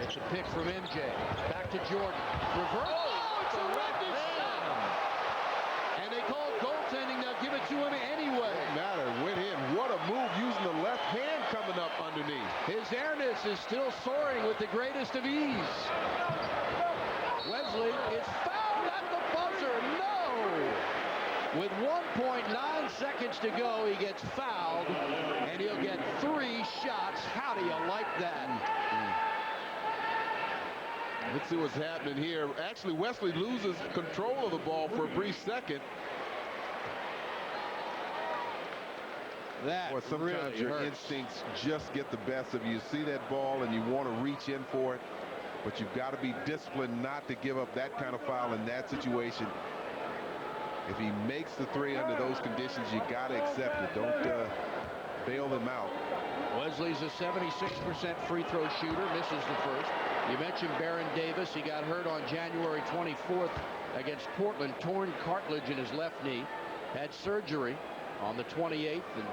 [SPEAKER 1] It's a pick from MJ. Back to Jordan. Reverse. Oh, it's a horrendous shot. And they call goaltending. They'll give it to him anyway.
[SPEAKER 3] Doesn't matter. Went in. What a move using the left hand coming up underneath.
[SPEAKER 1] His airness is still soaring with the greatest of ease. Wesley is fouled at the buzzer. No! With 1.9 seconds to go, he gets fouled, and he'll get 3 shots. How do you like that?
[SPEAKER 3] Let's see what's happening here. Actually, Wesley loses control of the ball for a brief second.
[SPEAKER 1] That
[SPEAKER 3] sometimes
[SPEAKER 1] really
[SPEAKER 3] your
[SPEAKER 1] hurts.
[SPEAKER 3] instincts just get the best of you. You see that ball and you want to reach in for it, but you've got to be disciplined not to give up that kind of foul in that situation. If he makes the 3 under those conditions, you got to accept it. Don't bail them out.
[SPEAKER 1] Wesley's a 76% free throw shooter, misses the first. You mentioned Baron Davis. He got hurt on January 24th against Portland, torn cartilage in his left knee. Had surgery on the 28th and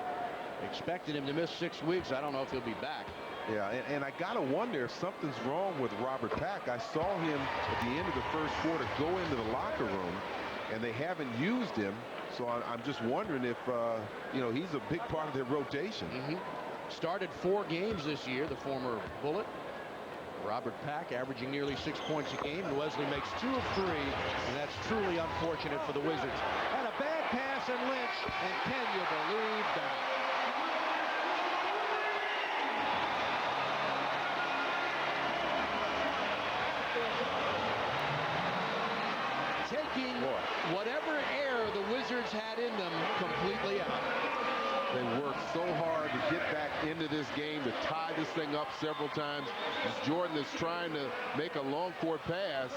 [SPEAKER 1] expected him to miss 6 weeks. I don't know if he'll be back.
[SPEAKER 3] Yeah, and I got to wonder if something's wrong with Robert Pack. I saw him at the end of the first quarter go into the locker room, and they haven't used him. So I'm just wondering if, you know, he's a big part of their rotation.
[SPEAKER 1] Started 4 games this year, the former Bullet. Robert Pack averaging nearly 6 points a game. Wesley makes 2 of 3, and that's truly unfortunate for the Wizards. And a bad pass, and Lynch, and can you believe that? Taking whatever air the Wizards had in them completely out.
[SPEAKER 2] They worked so hard to get back into this game, to tie this thing up several times. As Jordan is trying to make a long court pass.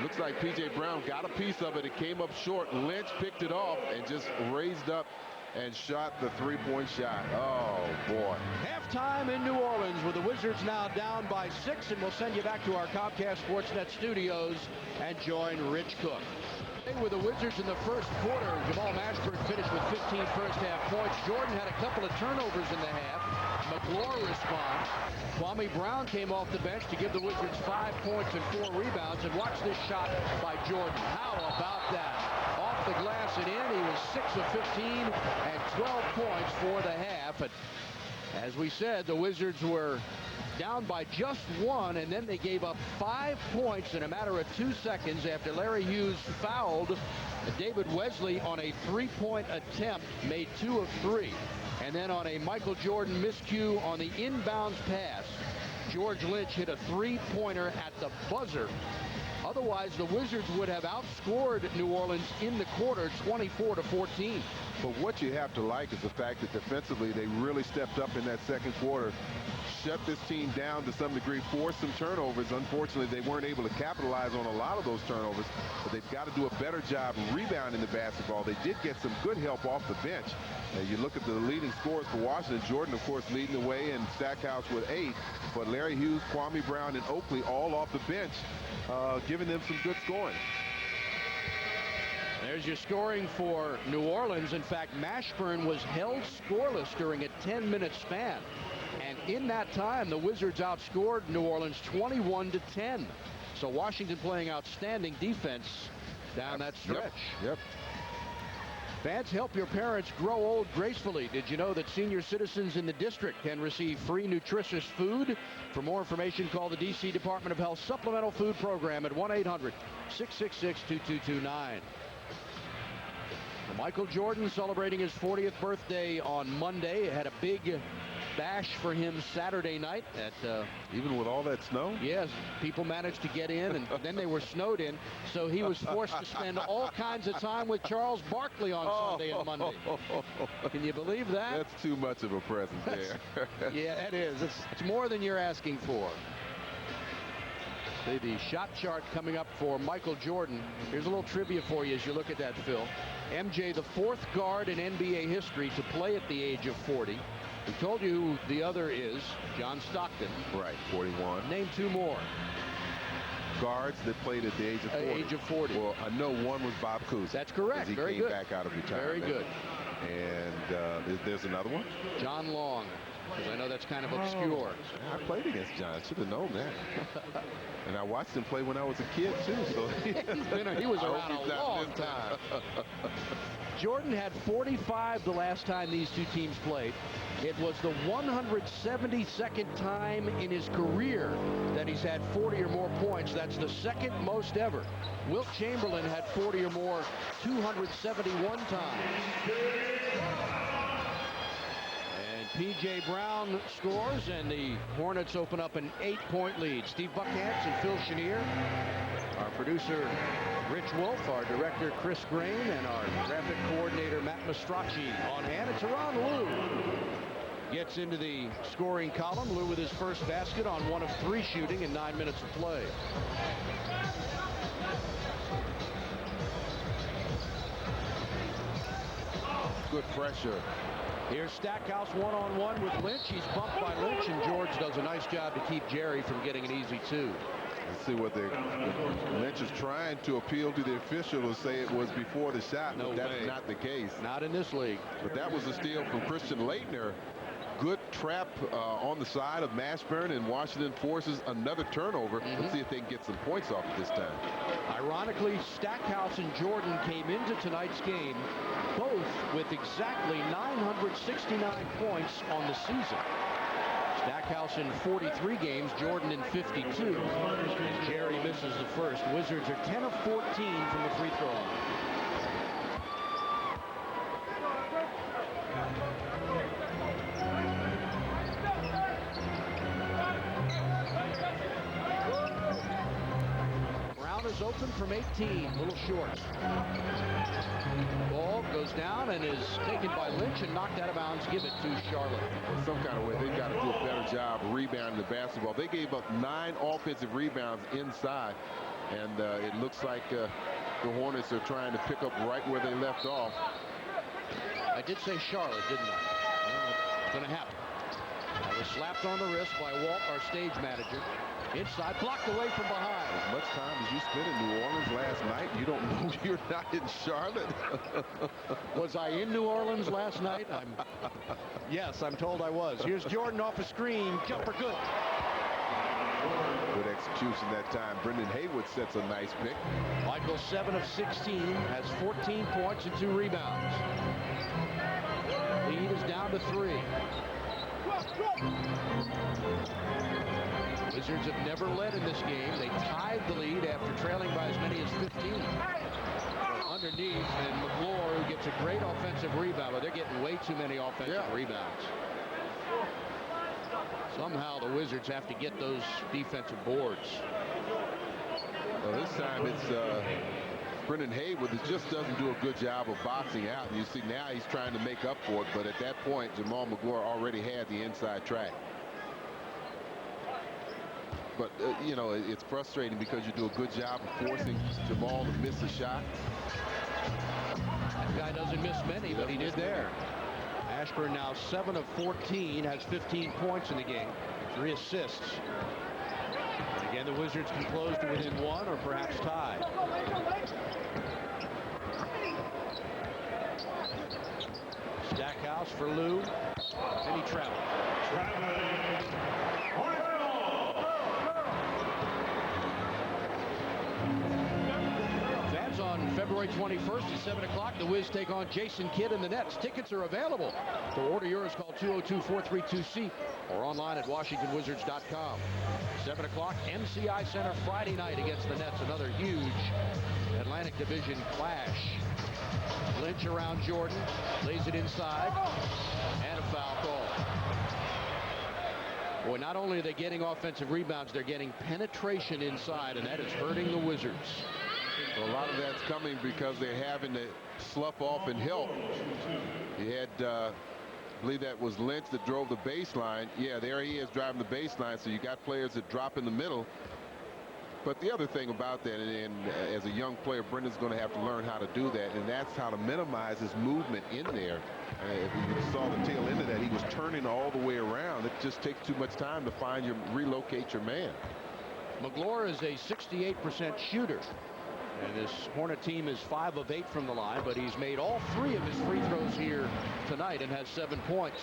[SPEAKER 2] Looks like P.J. Brown got a piece of it. It came up short. Lynch picked it off and just raised up and shot the 3-point shot. Oh, boy.
[SPEAKER 1] Halftime in New Orleans with the Wizards now down by 6, and we'll send you back to our Comcast Sportsnet studios and join Rich Cook. With the Wizards in the first quarter, Jamal Mashburn finished with 15 first-half points. Jordan had a couple of turnovers in the half. McClure responds. Kwame Brown came off the bench to give the Wizards 5 points and 4 rebounds. And watch this shot by Jordan. How about that? Off the glass and in. He was 6 of 15 and 12 points for the half. And as we said, the Wizards were down by just 1, and then they gave up 5 points in a matter of 2 seconds after Larry Hughes fouled David Wesley on a 3-point attempt, made 2 of 3. And then on a Michael Jordan miscue on the inbounds pass, George Lynch hit a 3-pointer at the buzzer. Otherwise, the Wizards would have outscored New Orleans in the quarter 24-14.
[SPEAKER 3] But what you have to like is the fact that defensively they really stepped up in that second quarter, shut this team down to some degree, forced some turnovers. Unfortunately, they weren't able to capitalize on a lot of those turnovers, but they've got to do a better job rebounding the basketball. They did get some good help off the bench. You look at the leading scorers for Washington. Jordan, of course, leading the way, and Stackhouse with 8. But Larry Hughes, Kwame Brown, and Oakley all off the bench, giving them some good scoring.
[SPEAKER 1] There's your scoring for New Orleans. In fact, Mashburn was held scoreless during a 10-minute span. And in that time, the Wizards outscored New Orleans 21-10. So Washington playing outstanding defense down that stretch.
[SPEAKER 3] Yep.
[SPEAKER 1] Fans, help your parents grow old gracefully. Did you know that senior citizens in the district can receive free nutritious food? For more information, call the D.C. Department of Health Supplemental Food Program at 1-800-666-2229. Michael Jordan celebrating his 40th birthday on Monday. Had a big bash for him Saturday night at
[SPEAKER 3] even with all that snow?
[SPEAKER 1] Yes, people managed to get in, and then they were snowed in, so he was forced to spend all kinds of time with Charles Barkley on Sunday and Monday. Can you believe that?
[SPEAKER 3] That's too much of a present there.
[SPEAKER 1] Yeah, it is. It's more than you're asking for. See the shot chart coming up for Michael Jordan. Here's a little trivia for you as you look at that, Phil. MJ, the 4th guard in NBA history to play at the age of 40. We told you who the other is, John Stockton.
[SPEAKER 3] Right, 41.
[SPEAKER 1] Name 2 more.
[SPEAKER 3] Guards that played at the age of 40.
[SPEAKER 1] Age of 40.
[SPEAKER 3] Well, I know one was Bob Cousy.
[SPEAKER 1] That's correct.
[SPEAKER 3] He
[SPEAKER 1] Very
[SPEAKER 3] came
[SPEAKER 1] good.
[SPEAKER 3] back out of retirement.
[SPEAKER 1] Very good.
[SPEAKER 3] And there's another one?
[SPEAKER 1] John Long. Because I know that's kind of obscure.
[SPEAKER 3] I played against John. I should have known that. And I watched him play when I was a kid, too. So
[SPEAKER 1] he was around a long time. Jordan had 45 the last time these two teams played. It was the 172nd time in his career that he's had 40 or more points. That's the 2nd most ever. Wilt Chamberlain had 40 or more 271 times. P.J. Brown scores, and the Hornets open up an 8-point lead. Steve Buckhantz and Phil Chenier, our producer Rich Wolf, our director Chris Grain, and our graphic coordinator Matt Mastracci on hand. It's Ron Lou gets into the scoring column. Lou with his first basket on 1 of 3 shooting in 9 minutes of play.
[SPEAKER 3] Good pressure.
[SPEAKER 1] Here's Stackhouse one-on-one with Lynch. He's bumped by Lynch, and George does a nice job to keep Jerry from getting an easy 2.
[SPEAKER 3] Let's see what Lynch is trying to appeal to the official to say it was before the shot.
[SPEAKER 1] No
[SPEAKER 3] but that's
[SPEAKER 1] way.
[SPEAKER 3] not the case.
[SPEAKER 1] Not in this league.
[SPEAKER 3] But that was a steal from Christian Laettner. good trap on the side of Mashburn, and Washington forces another turnover. Let's see if they can get some points off it this time.
[SPEAKER 1] Ironically, Stackhouse and Jordan came into tonight's game both with exactly 969 points on the season. Stackhouse in 43 games, Jordan in 52. And Jerry misses the first. Wizards are 10 of 14 from the free throw line. Is open from 18, a little short. Ball goes down and is taken by Lynch and knocked out of bounds. Give it to Charlotte.
[SPEAKER 3] Some kind of way they've got to do a better job rebounding the basketball. They gave up 9 offensive rebounds inside, and it looks like the Hornets are trying to pick up right where they left off.
[SPEAKER 1] I did say Charlotte, didn't I? Well, it's going to happen. I was slapped on the wrist by Walt, our stage manager. Inside, blocked away from behind.
[SPEAKER 3] As much time as you spent in New Orleans last night, you don't know you're not in Charlotte.
[SPEAKER 1] Was I in New Orleans last night? Yes, I'm told I was. Here's Jordan off a screen. Jumper good.
[SPEAKER 3] Good execution that time. Brendan Haywood sets a nice pick.
[SPEAKER 1] Michael 7 of 16, has 14 points and 2 rebounds. Lead is down to 3. Wizards have never led in this game. They tied the lead after trailing by as many as 15. Underneath, and McClure, who gets a great offensive rebound, but they're getting way too many offensive rebounds. Somehow the Wizards have to get those defensive boards.
[SPEAKER 3] Well, this time it's Brendan Haywood that just doesn't do a good job of boxing out. And you see now he's trying to make up for it, but at that point, Jamal McClure already had the inside track. But, you know, it's frustrating because you do a good job of forcing Jamal to miss a shot.
[SPEAKER 1] That guy doesn't miss many, but he did there. Mashburn now 7 of 14, has 15 points in the game, 3 assists. And again, the Wizards can close to within 1 or perhaps tie. Stackhouse for Lou, and he traveled. Fans on February 21st at 7 o'clock, the Wiz take on Jason Kidd and the Nets. Tickets are available. To order yours, call 202-432-SEAT or online at WashingtonWizards.com. 7 o'clock, MCI Center Friday night against the Nets. Another huge Atlantic Division clash. Lynch around Jordan, lays it inside, and a foul call. Boy, not only are they getting offensive rebounds, they're getting penetration inside, and that is hurting the Wizards.
[SPEAKER 3] Well, a lot of that's coming because they're having to slough off and help. You had, I believe that was Lynch that drove the baseline. Yeah, there he is driving the baseline, so you got players that drop in the middle. But the other thing about that, and as a young player, Brendan's going to have to learn how to do that, and that's how to minimize his movement in there. If you saw the tail end of that, he was turning all the way around. It just takes too much time to relocate your man.
[SPEAKER 1] McClure is a 68% shooter. And this Hornet team is 5 of 8 from the line, but he's made all 3 of his free throws here tonight and has 7 points.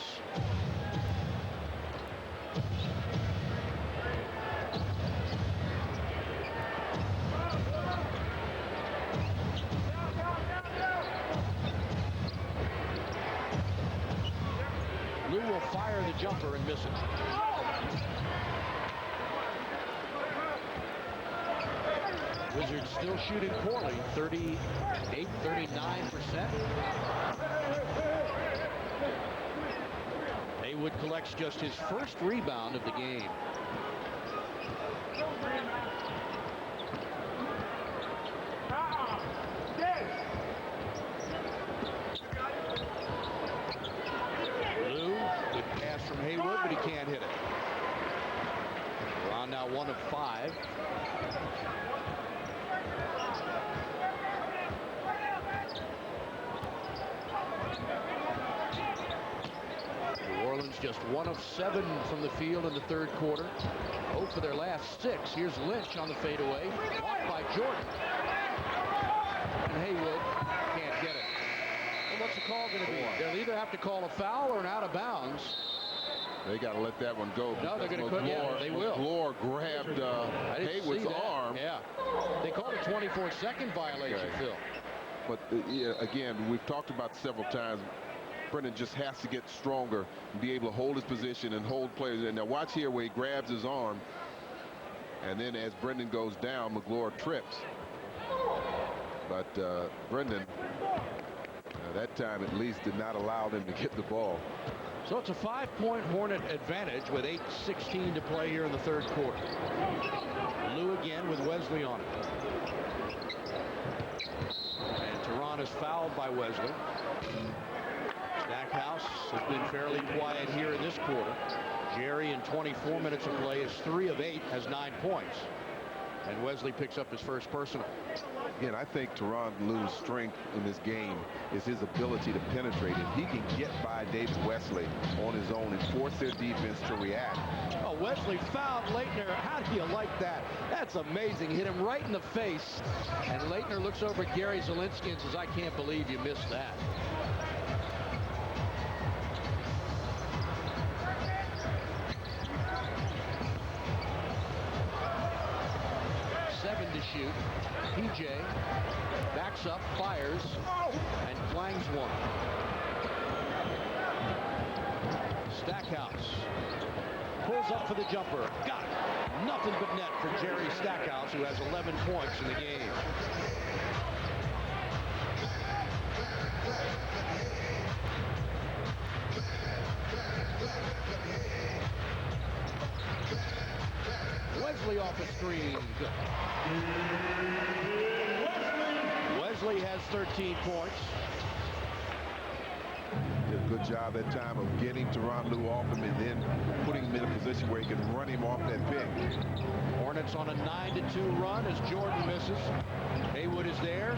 [SPEAKER 1] Lou will fire the jumper and miss it. Wizards still shooting poorly, 38, 39%. Haywood collects just his first rebound of the game. Lou, good pass from Haywood, but he can't hit it. We're on now 1 of 5. Just 1 of 7 from the field in the third quarter. 0 for their last 6. Here's Lynch on the fadeaway. Blocked by Jordan. And Haywood can't get it. And what's the call going to be? They'll either have to call a foul or an out of bounds.
[SPEAKER 2] They got to let that one go.
[SPEAKER 1] No, they're going to cut. Yeah, they will.
[SPEAKER 2] McGlure grabbed Haywood's arm.
[SPEAKER 1] Yeah. They called a 24-second violation,
[SPEAKER 2] Okay.
[SPEAKER 1] Phil.
[SPEAKER 2] But yeah, again, we've talked about several times. Brendan just has to get stronger and be able to hold his position and hold players. And now watch here where he grabs his arm. And then as Brendan goes down, McGlure trips. But Brendan, that time at least, did not allow them to get the ball.
[SPEAKER 1] So it's a 5-point Hornet advantage with 8:16 to play here in the third quarter. Lou again with Wesley on it. And Tehran is fouled by Wesley. Stackhouse has been fairly quiet here in this quarter. Jerry, in 24 minutes of play, is 3 of 8, has 9 points. And Wesley picks up his first personal.
[SPEAKER 3] Again, I think Tehran Lou's strength in this game is his ability to penetrate. If he can get by David Wesley on his own and force their defense to react.
[SPEAKER 1] Oh, Wesley fouled Leitner. How do you like that? That's amazing. Hit him right in the face. And Leitner looks over at Gary Zielinski and says, I can't believe you missed that. To shoot. PJ backs up, fires, and clangs one. Stackhouse pulls up for the jumper. Got it. Nothing but net for Jerry Stackhouse, who has 11 points in the game. Wesley off the screen. Good. Wesley has 13 points.
[SPEAKER 3] Did a good job that time of getting Tehran Lou off him and then putting him in a position where he can run him off that pick.
[SPEAKER 1] Hornets on a 9-2 run as Jordan misses. Haywood is there.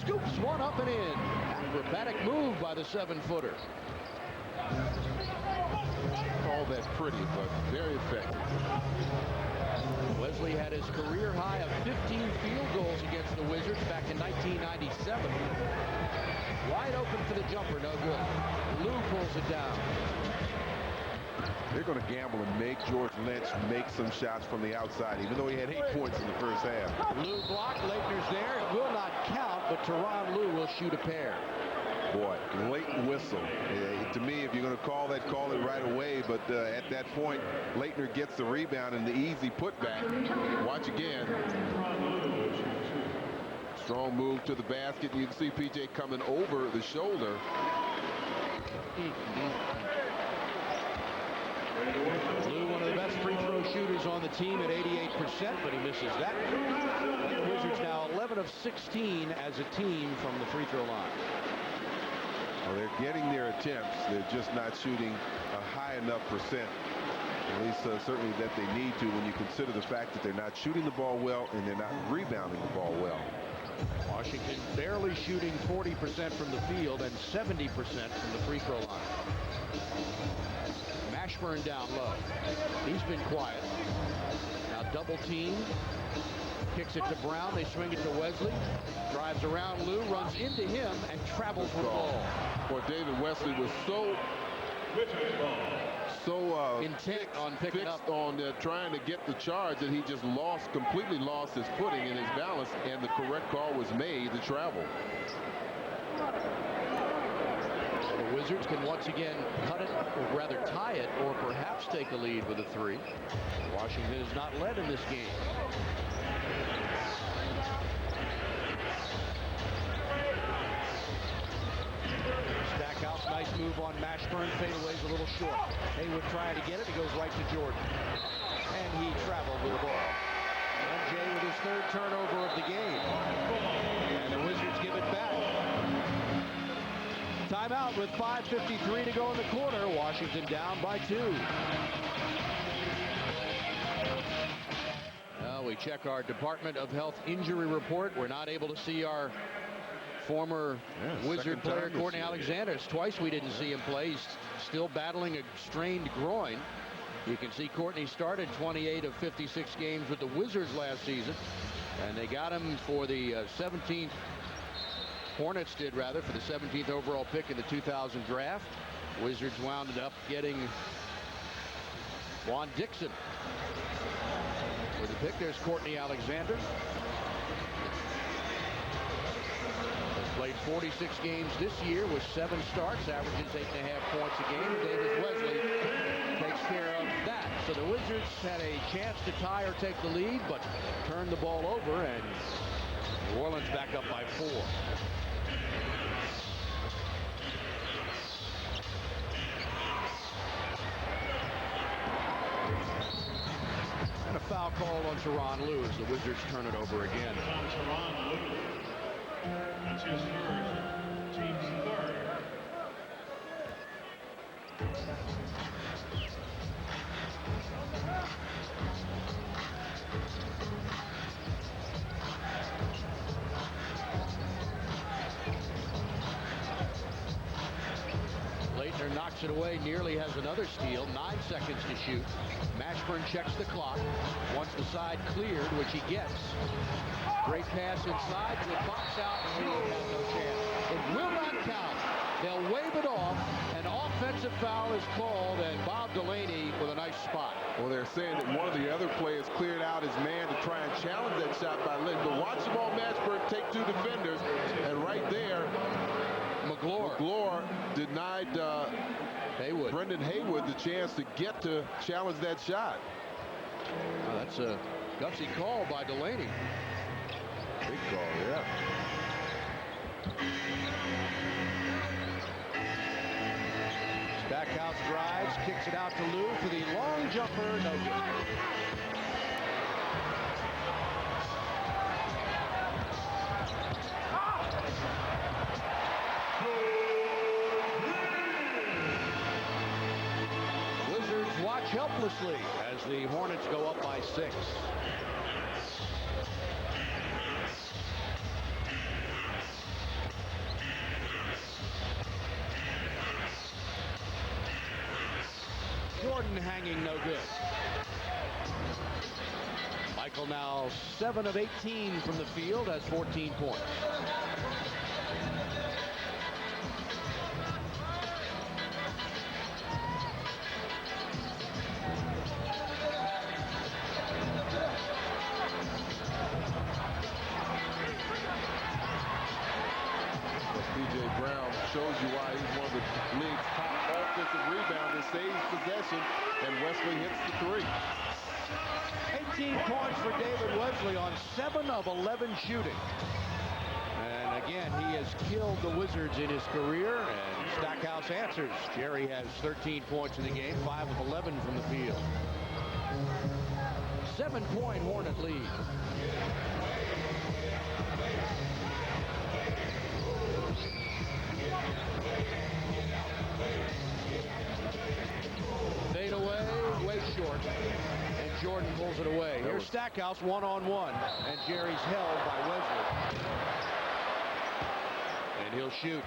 [SPEAKER 1] Scoops one up and in. Acrobatic move by the 7-footer.
[SPEAKER 2] All that pretty, but very effective.
[SPEAKER 1] Wesley had his career high of 15 field goals against the Wizards back in 1997. Wide open for the jumper, no good. Lou pulls it down.
[SPEAKER 3] They're going to gamble and make George Lynch make some shots from the outside, even though he had 8 points in the first half.
[SPEAKER 1] Lou blocked. Leitner's there. It will not count, but Tehran Lou will shoot a pair.
[SPEAKER 3] Boy, late whistle. To me, if you're going to call that, call it right away. But at that point, Leitner gets the rebound and the easy putback.
[SPEAKER 2] Watch again. Strong move to the basket. You can see PJ coming over the shoulder.
[SPEAKER 1] Lou, one of the best free throw shooters on the team at 88%, but he misses that. The Wizards now 11 of 16 as a team from the free throw line.
[SPEAKER 3] Well, they're getting their attempts. They're just not shooting a high enough percent. At least certainly that they need to when you consider the fact that they're not shooting the ball well and they're not rebounding the ball well.
[SPEAKER 1] Washington barely shooting 40% from the field and 70% from the free throw line. Mashburn down low. He's been quiet. Now double team. Kicks it to Brown. They swing it to Wesley. Drives around Lou, runs into him, and travels with the ball.
[SPEAKER 2] Boy, David Wesley was so
[SPEAKER 1] intent on picking
[SPEAKER 2] fixed
[SPEAKER 1] up
[SPEAKER 2] on trying to get the charge that he just completely lost his footing and his balance, and the correct call was made to travel.
[SPEAKER 1] The Wizards can once again cut it, or rather tie it, or perhaps take a lead with a 3. Washington has not led in this game. Stackhouse, nice move on Mashburn. Fadeaway's a little short. Haywood trying to get it. He goes right to Jordan. And he traveled with the ball. MJ with his 3rd turnover of the game. And the Wizards give it back. Timeout with 5:53 to go in the quarter. Washington down by 2. Well, we check our Department of Health injury report. We're not able to see our former Wizard player Courtney Alexander. It's twice we didn't see him play. He's still battling a strained groin. You can see Courtney started 28 of 56 games with the Wizards last season, and they got him for the 17th. Hornets did, rather, for the 17th overall pick in the 2000 draft. Wizards wound up getting Juan Dixon with the pick. There's Courtney Alexander. Played 46 games this year with 7 starts, averages 8.5 points a game. David Wesley takes care of that. So the Wizards had a chance to tie or take the lead, but turned the ball over, and New Orleans back up by 4. And a foul call on Tyronn Lue as the Wizards turn it over again.
[SPEAKER 4] That's his first, team's third.
[SPEAKER 1] Leitner knocks it away, nearly has another steal. 9 seconds to shoot. Mashburn checks the clock. Wants the side cleared, which he gets. Great pass inside to the box out, and he has no chance. It will not count. They'll wave it off. An offensive foul is called, and Bob Delaney with a nice spot.
[SPEAKER 3] Well, they're saying that one of the other players cleared out his man to try and challenge that shot by Lynch. But watch Jamal Mashburn take 2 defenders, and right there, McGlure denied Brendan Haywood the chance to get to challenge that shot.
[SPEAKER 1] Well, that's a gutsy call by Delaney.
[SPEAKER 3] Big call, yeah.
[SPEAKER 1] Stackhouse drives, kicks it out to Lue for the long jumper, no good. Wizards watch helplessly as the Hornets go up by 6. Jordan hanging, no good. Michael now 7 of 18 from the field, has 14 points.
[SPEAKER 3] P.J. Brown shows you why he's one of the league's top offensive rebounders. Saves possession, and Wesley hits the 3.
[SPEAKER 1] 18 points for David Wesley on 7 of 11 shooting. And again, he has killed the Wizards in his career, and Stackhouse answers. Jerry has 13 points in the game, 5 of 11 from the field. 7-point Hornet lead. Fadeaway, way short, and Jordan pulls it away. Here's Stackhouse one-on-one, and Jerry's held by Wesley. And he'll shoot.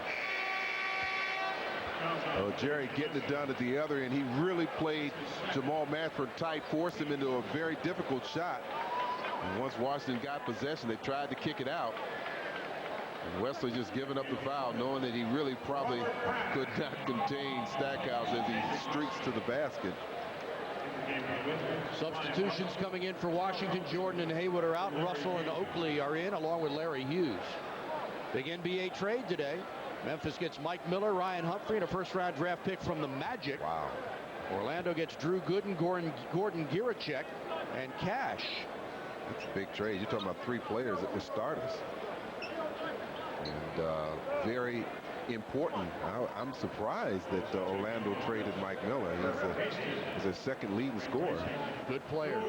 [SPEAKER 3] Oh, Jerry getting it done at the other end. He really played Jamal Mashburn tight, forced him into a very difficult shot. And once Washington got possession, they tried to kick it out. And Wesley just giving up the foul, knowing that he really probably could not contain Stackhouse as he streaks to the basket.
[SPEAKER 1] Substitutions coming in for Washington. Jordan and Haywood are out. Russell and Oakley are in, along with Larry Hughes. Big NBA trade today. Memphis gets Mike Miller, Ryan Humphrey, and a first-round draft pick from the Magic.
[SPEAKER 3] Wow.
[SPEAKER 1] Orlando gets Drew Gooden, Gordon Giricek, and Cash.
[SPEAKER 3] That's a big trade. You're talking about 3 players that were starters. And very important. I'm surprised that Orlando traded Mike Miller. He's a second leading scorer.
[SPEAKER 1] Good player.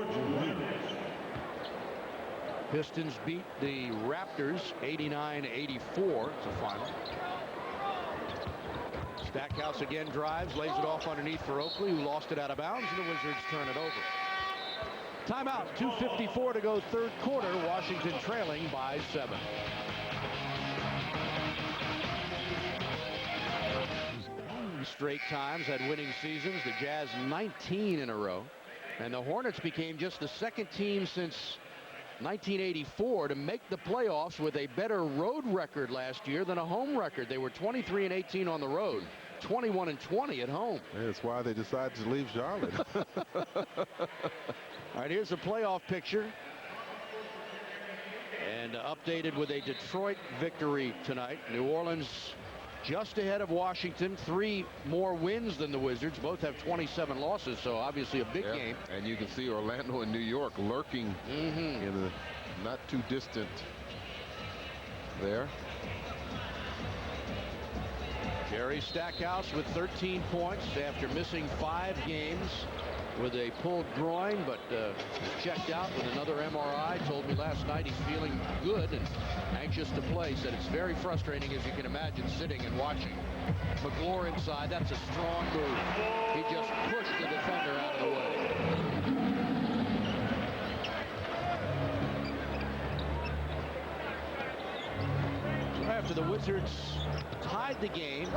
[SPEAKER 1] Pistons beat the Raptors 89-84. It's a final. Stackhouse again drives, lays it off underneath for Oakley, who lost it out of bounds, and the Wizards turn it over. Timeout, 2:54 to go, third quarter. Washington trailing by 7. Straight times had winning seasons. The Jazz 19 in a row. And the Hornets became just the second team since 1984 to make the playoffs with a better road record last year than a home record. They were 23-18 on the road. 21 and 20 at home.
[SPEAKER 3] Yeah, that's why they decided to leave Charlotte.
[SPEAKER 1] All right, here's a playoff picture. And updated with a Detroit victory tonight. New Orleans just ahead of Washington. 3 more wins than the Wizards. Both have 27 losses, so obviously a big game.
[SPEAKER 2] And you can see Orlando and New York lurking in the not too distant there.
[SPEAKER 1] Jerry Stackhouse with 13 points after missing 5 games with a pulled groin, but checked out with another MRI. Told me last night he's feeling good and anxious to play. Said it's very frustrating, as you can imagine, sitting and watching. McGlure inside. That's a strong move. He just pushed the defender out of the way. So after the Wizards tied the game,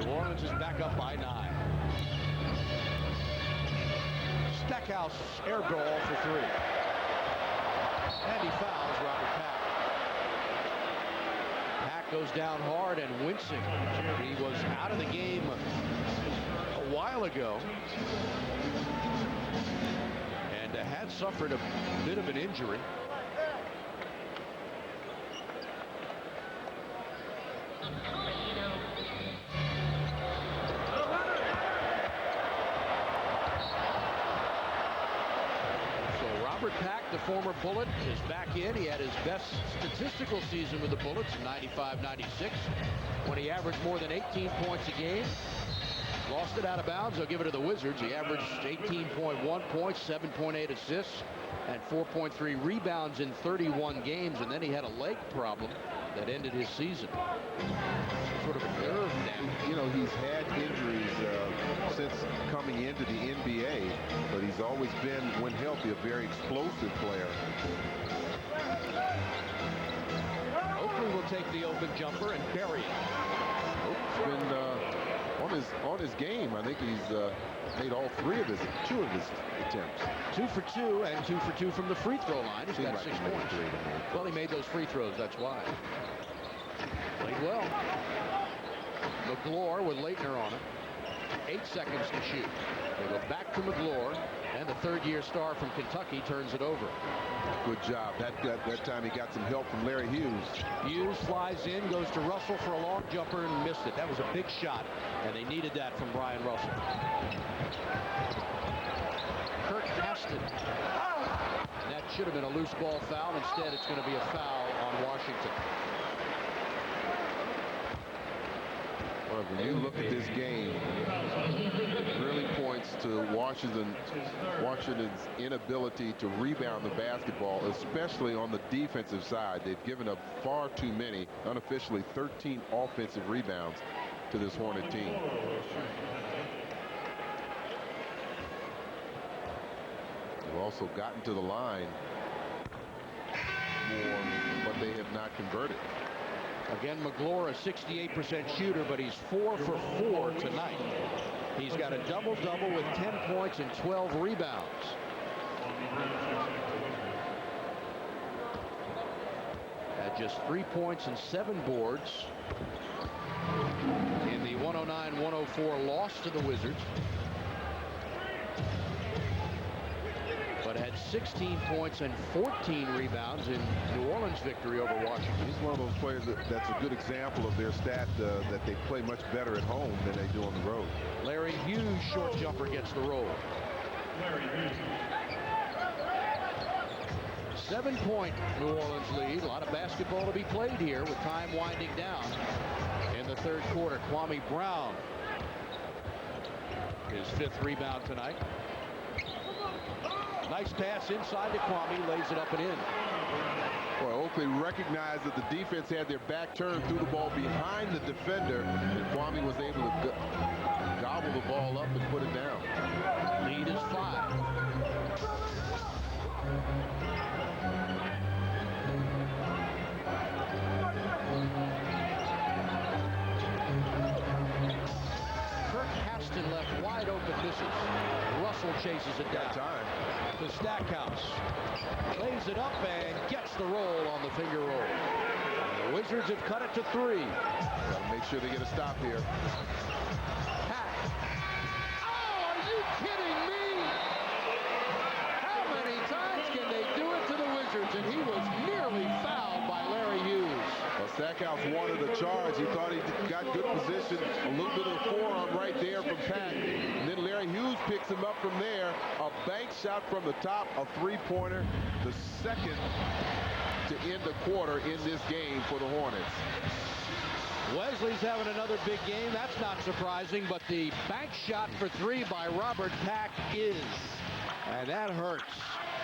[SPEAKER 1] New Orleans is back up by 9. Stackhouse air ball for 3. And he fouls Robert Pack. Pack goes down hard and wincing. He was out of the game a while ago and had suffered a bit of an injury. Robert Pack, the former Bullet, is back in. He had his best statistical season with the Bullets in 95-96 when he averaged more than 18 points a game. Lost it out of bounds. They'll give it to the Wizards. He averaged 18.1 points, 7.8 assists, and 4.3 rebounds in 31 games. And then he had a leg problem that ended his season. Sort of a nerve damage.
[SPEAKER 3] You know, he's had injuries since coming into the NBA, but he's always been, when healthy, a very explosive player.
[SPEAKER 1] Oakley will take the open jumper and bury it.
[SPEAKER 2] Oak's been on his game. I think he's made all 2 of his attempts.
[SPEAKER 1] 2 for 2 and 2 for 2 from the free throw line. He's got 6 points. Well, he made those free throws. That's why. Played well. McGlure with Leitner on it. 8 seconds to shoot. They go back to McGlure, and the 3rd-year star from Kentucky turns it over.
[SPEAKER 3] Good job. That time he got some help from Larry Hughes.
[SPEAKER 1] Hughes flies in, goes to Russell for a long jumper and missed it. That was a big shot, and they needed that from Brian Russell. Kirk Aston. And that should have been a loose ball foul. Instead, it's going to be a foul on Washington.
[SPEAKER 3] Well, when you look at this game, it really points to Washington's inability to rebound the basketball, especially on the defensive side. They've given up far too many, unofficially 13 offensive rebounds to this Hornet team. They've also gotten to the line more, but they have not converted.
[SPEAKER 1] Again, McGlure, a 68% shooter, but he's 4 for 4 tonight. He's got a double-double with 10 points and 12 rebounds. At just 3 points and 7 boards in the 109-104 loss to the Wizards. But had 16 points and 14 rebounds in New Orleans' victory over Washington.
[SPEAKER 3] He's one of those players that's a good example of their stat that they play much better at home than they do on the road.
[SPEAKER 1] Larry Hughes' short jumper gets the roll. 7-point New Orleans lead. A lot of basketball to be played here with time winding down in the 3rd quarter. Kwame Brown, his 5th rebound tonight. Nice pass inside to Kwame, lays it up and in.
[SPEAKER 3] Well, Oakley recognized that the defense had their back turned, threw the ball behind the defender, and Kwame was able to gobble the ball up and put it down.
[SPEAKER 1] Lead is 5. Kirk Aston left wide open, misses. Russell chases it down. To Stackhouse. Lays it up and gets the roll on the finger roll. The Wizards have cut it to 3.
[SPEAKER 3] Gotta make sure they get a stop here.
[SPEAKER 2] possession. A little bit of the forearm right there from Pat. And then Larry Hughes picks him up from there. A bank shot from the top, a three-pointer. The second to end the quarter in this game for the Hornets.
[SPEAKER 1] Wesley's having another big game. That's not surprising, but the bank shot for three by Robert Pack is. And that hurts.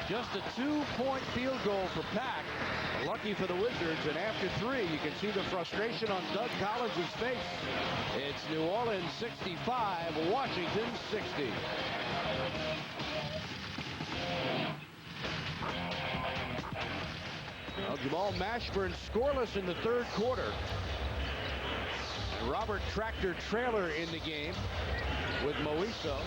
[SPEAKER 1] Just a 2-point field goal for Pack. Lucky for the Wizards, and after three, you can see the frustration on Doug Collins' face. It's New Orleans 65, Washington 60. Well, Jamal Mashburn scoreless in the third quarter. Robert Tractor Trailer in the game with Moiso.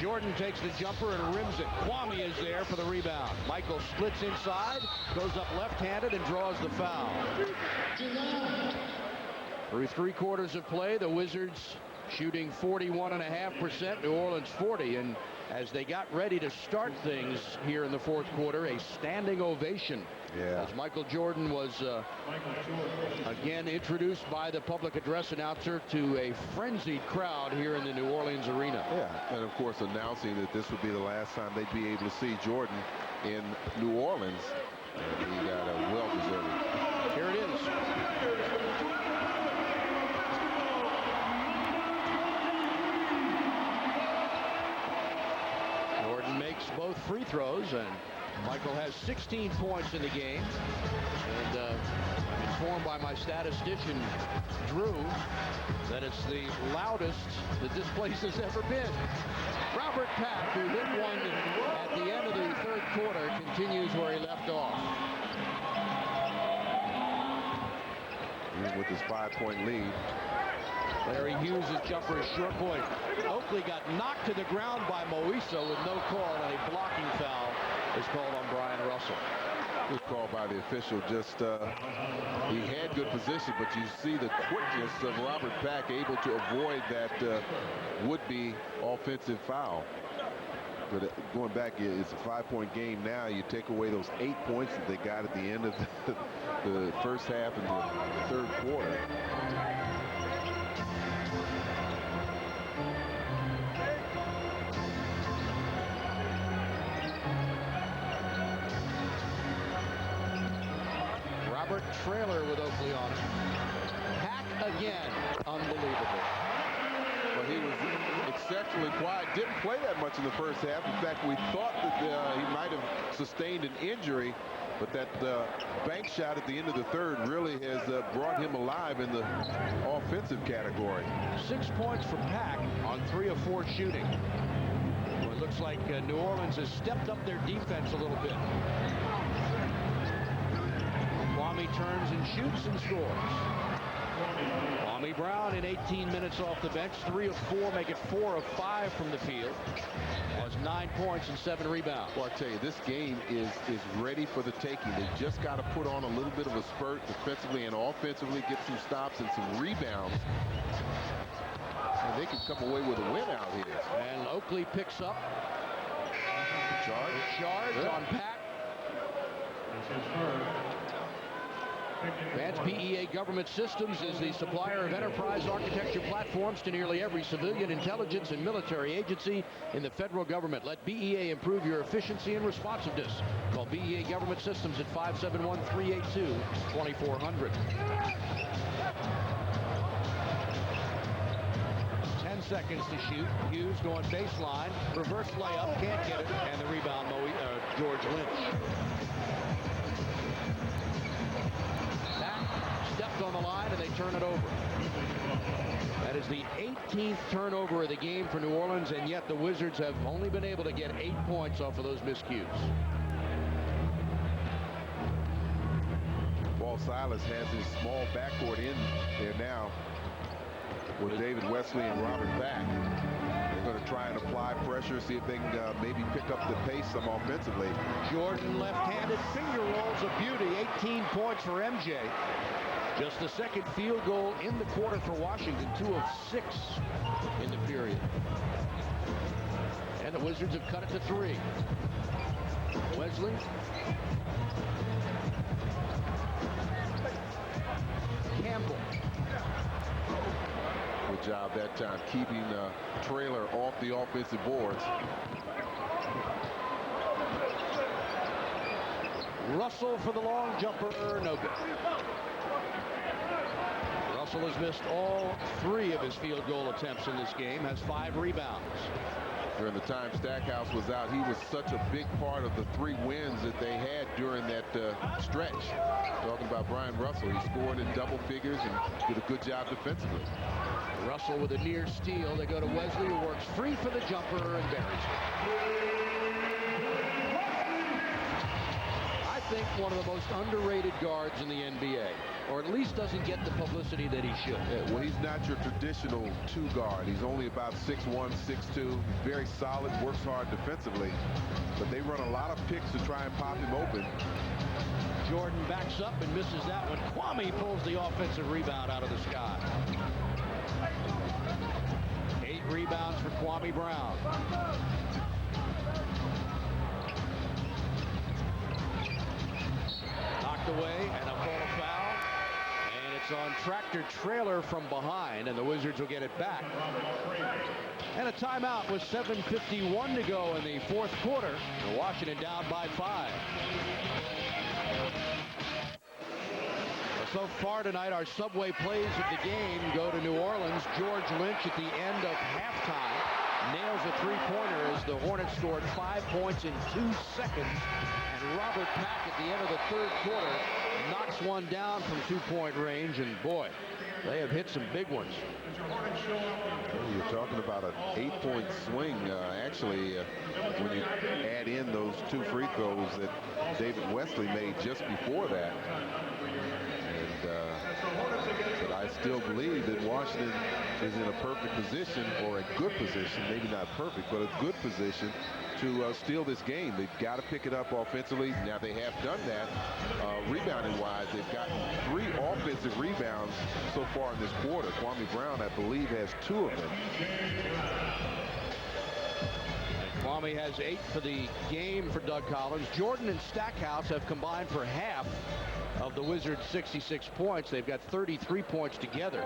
[SPEAKER 1] Jordan takes the jumper and rims it. Kwame is there for the rebound. Michael splits inside, goes up left-handed and draws the foul. Through three quarters of play, the Wizards shooting 41.5%, New Orleans 40. And as they got ready to start things here in the fourth quarter, a standing ovation.
[SPEAKER 3] Yeah.
[SPEAKER 1] As Michael Jordan was again introduced by the public address announcer to a frenzied crowd here in the New Orleans arena.
[SPEAKER 3] Yeah, and of course announcing that this would be the last time they'd be able to see Jordan in New Orleans. And he got a well-deserved.
[SPEAKER 1] Here it is. Jordan makes both free throws, and Michael has 16 points in the game. And I'm informed by my statistician, Drew, that it's the loudest that this place has ever been. Robert Pack, who hit one at the end of the third quarter, continues where he left off.
[SPEAKER 3] Even with his 5-point lead.
[SPEAKER 1] Larry Hughes' jumper is short point. Oakley got knocked to the ground by Moiso with no call, and a blocking foul is called on Brian Russell.
[SPEAKER 3] Good call by the official. Just he had good position, but you see the quickness of Robert Pack able to avoid that would-be offensive foul. But going back, it's a 5-point game now. You take away those 8 points that they got at the end of the first half and the third quarter.
[SPEAKER 1] Robert Trailer with Oakley on it. Pack again. Unbelievable.
[SPEAKER 3] Well, he was exceptionally quiet. Didn't play that much in the first half. In fact, we thought that he might have sustained an injury, but that bank shot at the end of the third really has brought him alive in the offensive category.
[SPEAKER 1] 6 points for Pack on 3 of 4 shooting. Well, it looks like New Orleans has stepped up their defense a little bit. Kwame turns and shoots and scores. Kwame Brown in 18 minutes off the bench, 3 of 4, make it 4 of 5 from the field. Has 9 points and 7 rebounds.
[SPEAKER 3] Well, I tell you, this game is ready for the taking. They just got to put on a little bit of a spurt defensively and offensively, get some stops and some rebounds. And they can come away with a win out here.
[SPEAKER 1] And Oakley picks up. Charge on Pack.
[SPEAKER 4] That's his first.
[SPEAKER 1] Advanced PEA Government Systems is the supplier of enterprise architecture platforms to nearly every civilian, intelligence, and military agency in the federal government. Let BEA improve your efficiency and responsiveness. Call BEA Government Systems at 571-382-2400. 10 seconds to shoot. Hughes going baseline. Reverse layup. Can't get it. And the rebound, George Lynch. Stepped on the line and they turn it over. That is the 18th turnover of the game for New Orleans, and yet the Wizards have only been able to get 8 points off of those miscues.
[SPEAKER 3] Paul Silas has his small backcourt in there now with David Wesley and Robert Pack. They're going to try and apply pressure, see if they can maybe pick up the pace some offensively.
[SPEAKER 1] Jordan left-handed finger rolls of beauty. 18 points for MJ. Just the second field goal in the quarter for Washington, 2 of 6 in the period. And the Wizards have cut it to 3. Wesley. Campbell.
[SPEAKER 2] Good job that time keeping Trailer off the offensive boards.
[SPEAKER 1] Russell for the long jumper, no good. Russell has missed all 3 of his field goal attempts in this game, has 5 rebounds.
[SPEAKER 2] During the time Stackhouse was out, he was such a big part of the 3 wins that they had during that stretch. Talking about Brian Russell, he scored in double figures and did a good job defensively.
[SPEAKER 1] Russell with a near steal. They go to Wesley, who works free for the jumper and buries it. I think one of the most underrated guards in the NBA, or at least doesn't get the publicity that he should.
[SPEAKER 3] Yeah, well, he's not your traditional 2 guard. He's only about 6'1", 6'2". Very solid, works hard defensively. But they run a lot of picks to try and pop him open.
[SPEAKER 1] Jordan backs up and misses that one. Kwame pulls the offensive rebound out of the sky. 8 rebounds for Kwame Brown. Knocked away and a call a foul. And it's on Tractor Trailer from behind, and the Wizards will get it back. And a timeout with 7:51 to go in the 4th quarter. And Washington down by 5. So far tonight, our subway plays of the game go to New Orleans. George Lynch at the end of halftime nails a 3-pointer as the Hornets scored 5 points in 2 seconds. And Robert Pack at the end of the 3rd quarter knocks one down from 2-point range. And boy, they have hit some big ones.
[SPEAKER 3] You're talking about an 8-point swing. Actually, when you add in those 2 free throws that David Wesley made just before that. But I still believe that Washington is in a perfect position, or a good position, maybe not perfect, but a good position to steal this game. They've got to pick it up offensively. Now they have done that rebounding wise. They've gotten 3 offensive rebounds so far in this quarter. Kwame Brown, I believe, has 2 of them.
[SPEAKER 1] Kwame has 8 for the game for Doug Collins. Jordan and Stackhouse have combined for half of the Wizards' 66 points. They've got 33 points together.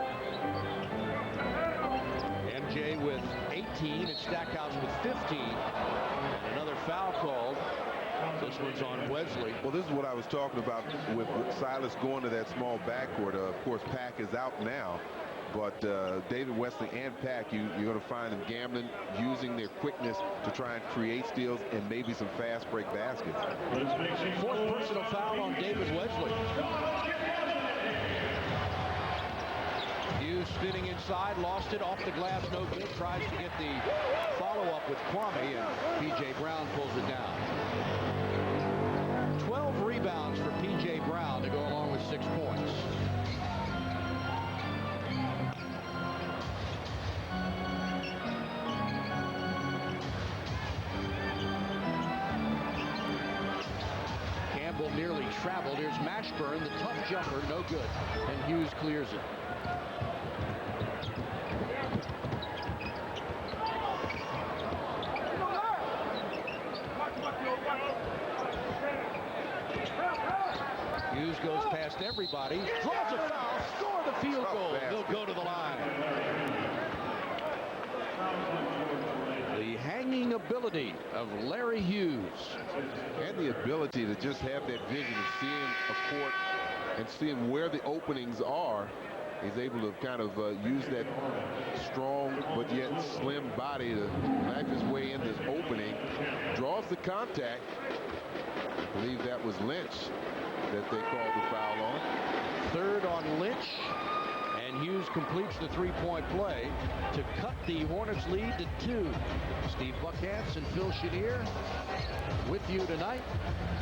[SPEAKER 1] MJ with 18 and Stackhouse with 15. And another foul called. This one's on Wesley.
[SPEAKER 3] Well, this is what I was talking about with Silas going to that small backcourt. Of course, Pack is out now. But David Wesley and Pack, you're going to find them gambling, using their quickness to try and create steals and maybe some fast break baskets.
[SPEAKER 1] 4th personal foul on David Wesley. Hughes spinning inside, lost it, off the glass, no good. Tries to get the follow-up with Kwame, and P.J. Brown pulls it down. 12 rebounds for P.J. Brown to go along with 6 points. Nearly traveled. Here's Mashburn, the tough jumper, no good. And Hughes clears it. Hughes goes past everybody, draws a foul, score the field goal. They'll go to the line. The hanging ability of Larry Hughes.
[SPEAKER 3] And the ability to just have that vision of seeing a court and seeing where the openings are. He's able to kind of use that strong but yet slim body to knife his way in this opening. Draws the contact. I believe that was Lynch that they called the foul on.
[SPEAKER 1] 3rd on Lynch. And Hughes completes the 3-point play to cut the Hornets lead to 2. Steve Buckhantz and Phil Chenier with you tonight.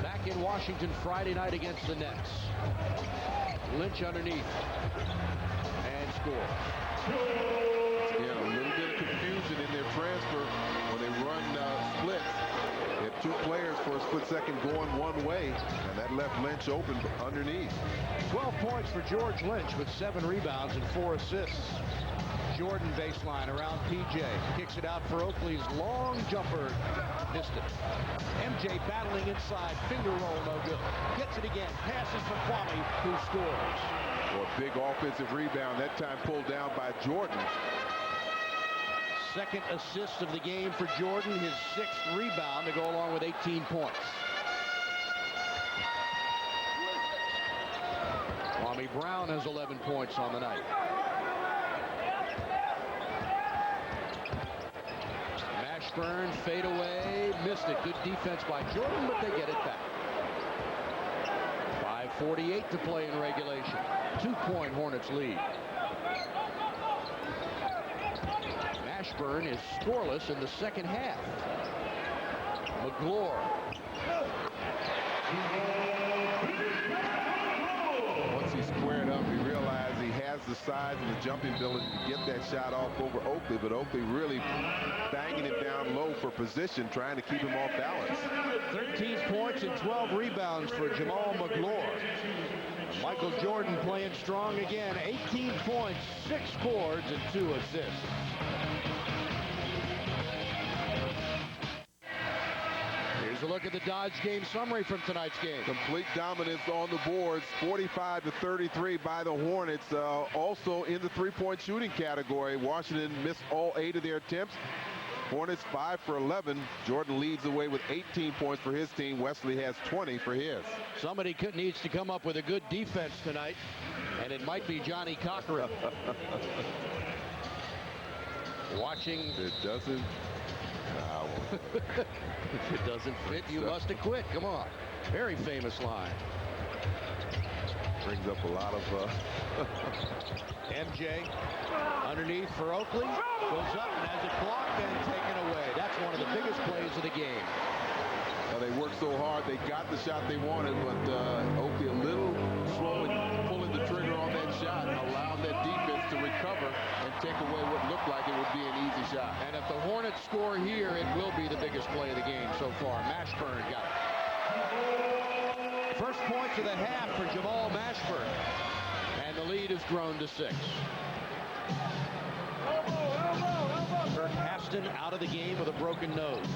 [SPEAKER 1] Back in Washington Friday night against the Nets. Lynch underneath. And scores.
[SPEAKER 3] Yeah, a little bit of confusion in their transfer when they run splits. They had 2 players for a split second going one way, and that left Lynch open underneath.
[SPEAKER 1] 12 points for George Lynch with 7 rebounds and 4 assists. Jordan baseline around PJ. Kicks it out for Oakley's long jumper. Missed it. MJ battling inside. Finger roll, no good. Gets it again. Passes for Kwame, who scores.
[SPEAKER 3] Or a big offensive rebound, that time pulled down by Jordan.
[SPEAKER 1] Second assist of the game for Jordan, his 6th rebound to go along with 18 points. Kwame Brown has 11 points on the night. Mashburn, fadeaway, missed it. Good defense by Jordan, but they get it back. 5:48 to play in regulation. 2-point Hornets lead. Mashburn is scoreless in the second half. McGlure.
[SPEAKER 3] Once he squared up, he realized he has the size and the jumping ability to get that shot off over Oakley, but Oakley really banging him down low for position, trying to keep him off balance.
[SPEAKER 1] 13 points and 12 rebounds for Jamal McGlure. Michael Jordan playing strong again. 18 points, 6 boards, and 2 assists. Here's a look at the Dodge game summary from tonight's game.
[SPEAKER 3] Complete dominance on the boards, 45-33 by the Hornets. Also in the three-point shooting category, Washington missed all 8 of their attempts. Hornets 5 for 11. Jordan leads the way with 18 points for his team. Wesley has 20 for his.
[SPEAKER 1] Somebody needs to come up with a good defense tonight, and it might be Johnny Cochran. Watching.
[SPEAKER 3] It doesn't.
[SPEAKER 1] If it doesn't fit, you must have quit. Come on. Very famous line.
[SPEAKER 3] Brings up a lot of
[SPEAKER 1] MJ underneath for Oakley. Goes up and has it blocked and taken away. That's one of the biggest plays of the game.
[SPEAKER 3] Well, they worked so hard. They got the shot they wanted, but Oakley a little slow in pulling the trigger on that shot, allowed that defense to recover and take away what looked like it would be an easy shot.
[SPEAKER 1] And if the Hornets score here, it will be the biggest play of the game so far. Mashburn got it. First points of the half for Jamal Mashburn. And the lead has grown to 6. Kurt Aston out of the game with a broken nose.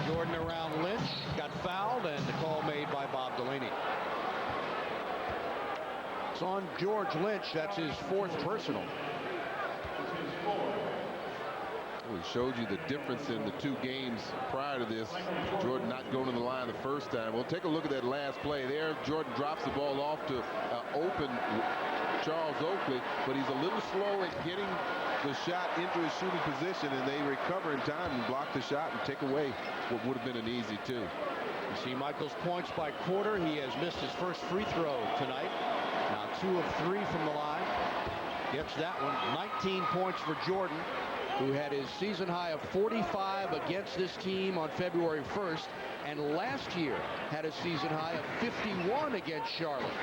[SPEAKER 1] Jordan around Lynch, got fouled, and the call made by Bob Delaney. It's on George Lynch. That's his 4th personal.
[SPEAKER 3] We showed you the difference in the 2 games prior to this. Jordan not going to the line the first time. We'll take a look at that last play there. Jordan drops the ball off to open Charles Oakley, but he's a little slow at getting the shot into his shooting position, and they recover in time and block the shot and take away what would have been an easy 2.
[SPEAKER 1] You see Michael's points by quarter. He has missed his first free throw tonight. Now 2 of 3 from the line. Gets that one. 19 points for Jordan, who had his season high of 45 against this team on February 1st, and last year had a season high of 51 against Charlotte.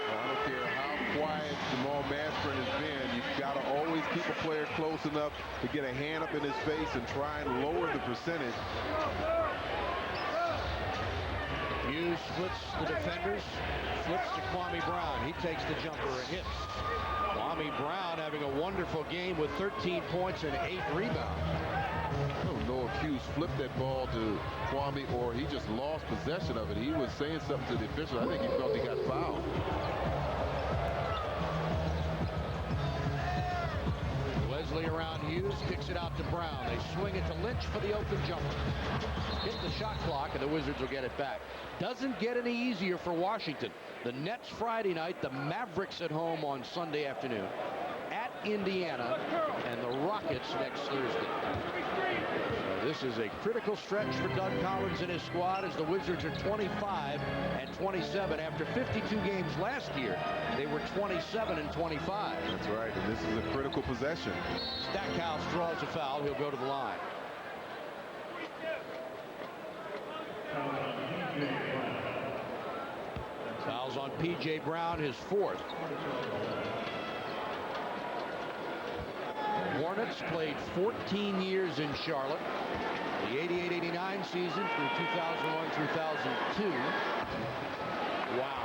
[SPEAKER 3] I don't care how quiet Jamal Mashburn has been, you've got to always keep a player close enough to get a hand up in his face and try and lower the percentage.
[SPEAKER 1] Hughes splits the defenders, flips to Kwame Brown. He takes the jumper and hits. Kwame Brown having a wonderful game with 13 points and 8 rebounds.
[SPEAKER 3] I don't know if Hughes flipped that ball to Kwame or he just lost possession of it. He was saying something to the official. I think he felt he got fouled.
[SPEAKER 1] Wesley around Hughes, kicks it out to Brown. They swing it to Lynch for the open jumper. Hit the shot clock, and the Wizards will get it back. Doesn't get any easier for Washington. The Nets Friday night, the Mavericks at home on Sunday afternoon, at Indiana, and the Rockets next Thursday. This is a critical stretch for Doug Collins and his squad as the Wizards are 25-27. After 52 games last year, they were 27-25.
[SPEAKER 3] That's right, and this is a critical possession.
[SPEAKER 1] Stackhouse draws a foul. He'll go to the line. Fouls on P.J. Brown, his 4th. Hornets played 14 years in Charlotte. The 88-89 season through 2001-2002. Wow.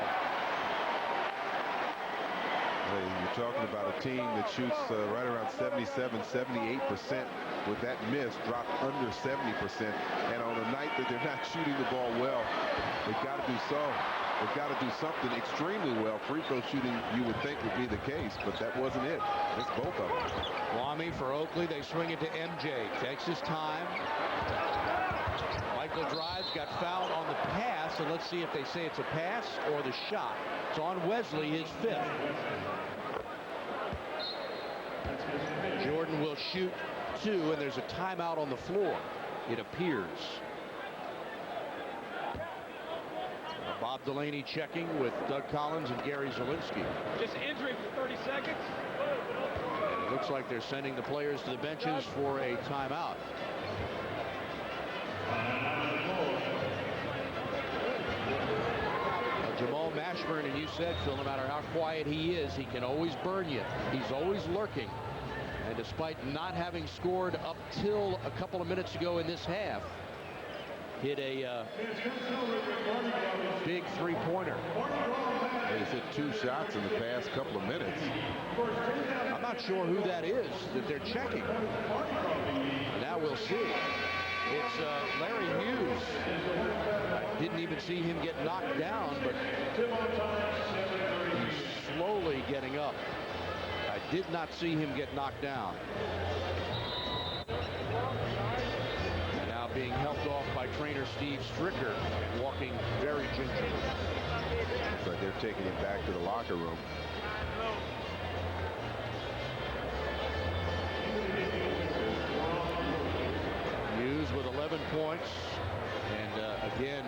[SPEAKER 3] You're talking about a team that shoots right around 77, 78%. With that miss, dropped under 70%. And on a night that they're not shooting the ball well, they've got to do so. They've got to do something extremely well. Free throw shooting, you would think, would be the case, but that wasn't it. It's both of them.
[SPEAKER 1] Kwame for Oakley. They swing it to MJ. Takes his time. Michael drives, got fouled on the pass, and let's see if they say it's a pass or the shot. It's on Wesley, his 5th. Jordan will shoot 2, and there's a timeout on the floor, it appears. Bob Delaney checking with Doug Collins and Gary Zielinski.
[SPEAKER 5] Just entering for 30 seconds.
[SPEAKER 1] And it looks like they're sending the players to the benches for a timeout. Jamal Mashburn, and you said, Phil, no matter how quiet he is, he can always burn you. He's always lurking. And despite not having scored up till a couple of minutes ago in this half, hit a big 3-pointer.
[SPEAKER 3] He's hit 2 shots in the past couple of minutes.
[SPEAKER 1] I'm not sure who that is that they're checking. Now we'll see. It's Larry Hughes. I didn't even see him get knocked down, but he's slowly getting up. I did not see him get knocked down. And now being helped off by trainer Steve Stricker, walking very gingerly.
[SPEAKER 3] So they're taking him back to the locker room.
[SPEAKER 1] Hughes with 11 points, and again,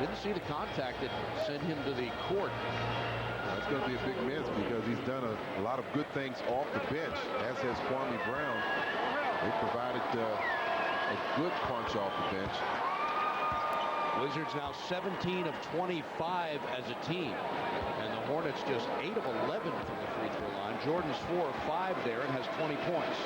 [SPEAKER 1] didn't see the contact that sent him to the court.
[SPEAKER 3] That's going to be a big miss because he's done a lot of good things off the bench, as has Kwame Brown. They provided a good punch off the bench.
[SPEAKER 1] Wizards now 17 of 25 as a team, and the Hornets just 8 of 11 from the free throw line. Jordan's 4 of 5 there and has 20 points.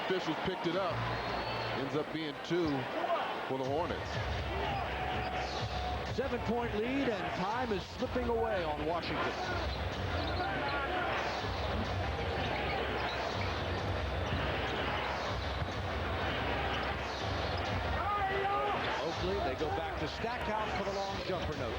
[SPEAKER 2] Officials picked it up. Ends up being 2 for the Hornets.
[SPEAKER 1] 7-point lead, and time is slipping away on Washington. Oakley, they go back to Stackhouse for the long jumper note.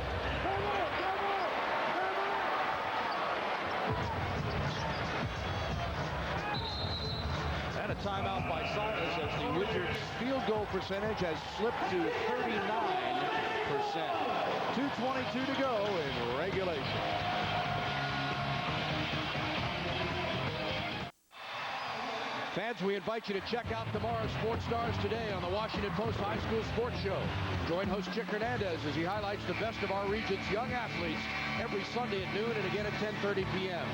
[SPEAKER 1] A timeout by Silas as the Wizards' field goal percentage has slipped to 39%. 2:22 to go in regulation. Fans, we invite you to check out tomorrow's Sports Stars Today on the Washington Post High School Sports Show. Join host Chick Hernandez as he highlights the best of our region's young athletes every Sunday at noon and again at 10:30 p.m.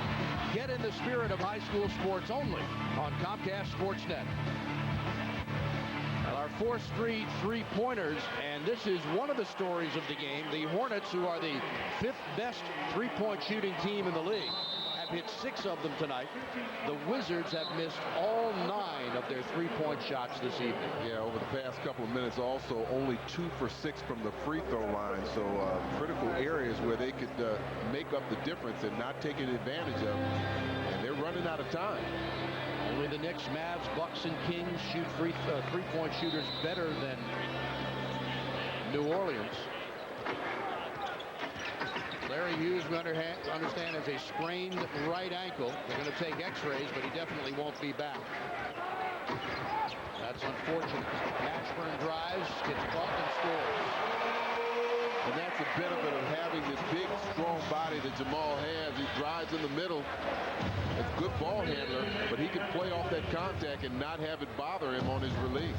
[SPEAKER 1] Get in the spirit of high school sports only on Comcast Sportsnet. Well, our 4th straight 3-pointers, and this is one of the stories of the game. The Hornets, who are the 5th best 3-point shooting team in the league, have hit 6 of them tonight. The Wizards have missed all 9 of their 3-point shots this evening.
[SPEAKER 3] Yeah, over the past couple of minutes, also only 2 for 6 from the free throw line. So critical areas where they could make up the difference and not taking advantage of. And they're running out of time.
[SPEAKER 1] Only the Knicks, Mavs, Bucks, and Kings shoot 3-point shooters better than New Orleans. Larry Hughes, we understand, has a sprained right ankle. They're going to take x-rays, but he definitely won't be back. That's unfortunate. Mashburn drives, gets caught, and scores.
[SPEAKER 2] And that's the benefit of having this big, strong body that Jamal has. He drives in the middle. It's a good ball handler, but he can play off that contact and not have it bother him on his release.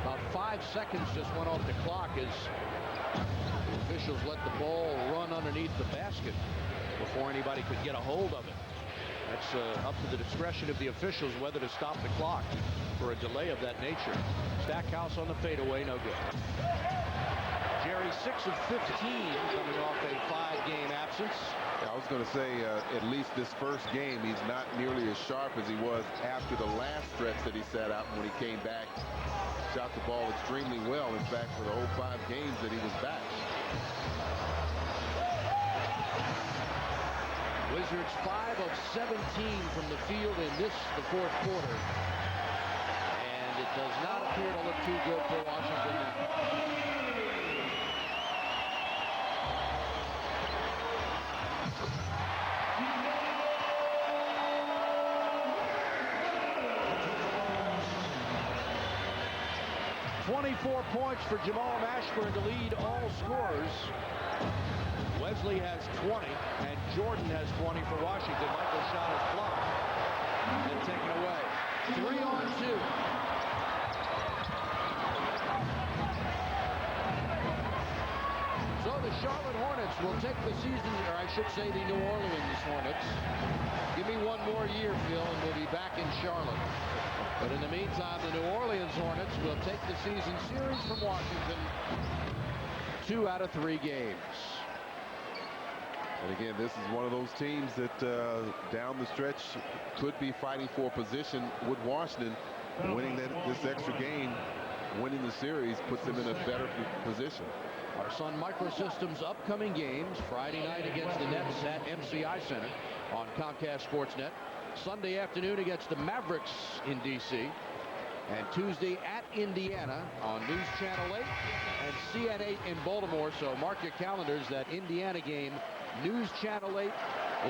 [SPEAKER 1] About 5 seconds just went off the clock as the officials let the ball run underneath the basket before anybody could get a hold of it. That's up to the discretion of the officials whether to stop the clock for a delay of that nature. Stackhouse on the fadeaway, no good. Jerry 6 of 15 coming off a 5-game absence.
[SPEAKER 3] I was going to say at least this first game he's not nearly as sharp as he was after the last stretch that he sat out. When he came back, shot the ball extremely well. In fact, for the whole 5 games that he was back.
[SPEAKER 1] Wizards 5 of 17 from the field in the fourth quarter. And it does not appear to look too good for Washington now. .24 points for Jamal Mashburn to lead all scorers. Wesley has 20, and Jordan has 20 for Washington. Michael's shot is blocked and taken away. 3-on-2. So the Charlotte Hornets will take the season, or I should say the New Orleans Hornets. Give me one more year, Phil, and we'll be back in Charlotte. But in the meantime, the New Orleans Hornets will take the season series from Washington 2 out of 3 games.
[SPEAKER 3] And again, this is one of those teams that down the stretch could be fighting for a position with Washington. Winning this extra game, winning the series, puts them in a better position.
[SPEAKER 1] Our Sun Microsystems upcoming games: Friday night against the Nets at MCI Center on Comcast Sportsnet. Sunday afternoon against the Mavericks in D.C. And Tuesday at Indiana on News Channel 8 and CN8 in Baltimore. So mark your calendars, that Indiana game, News Channel 8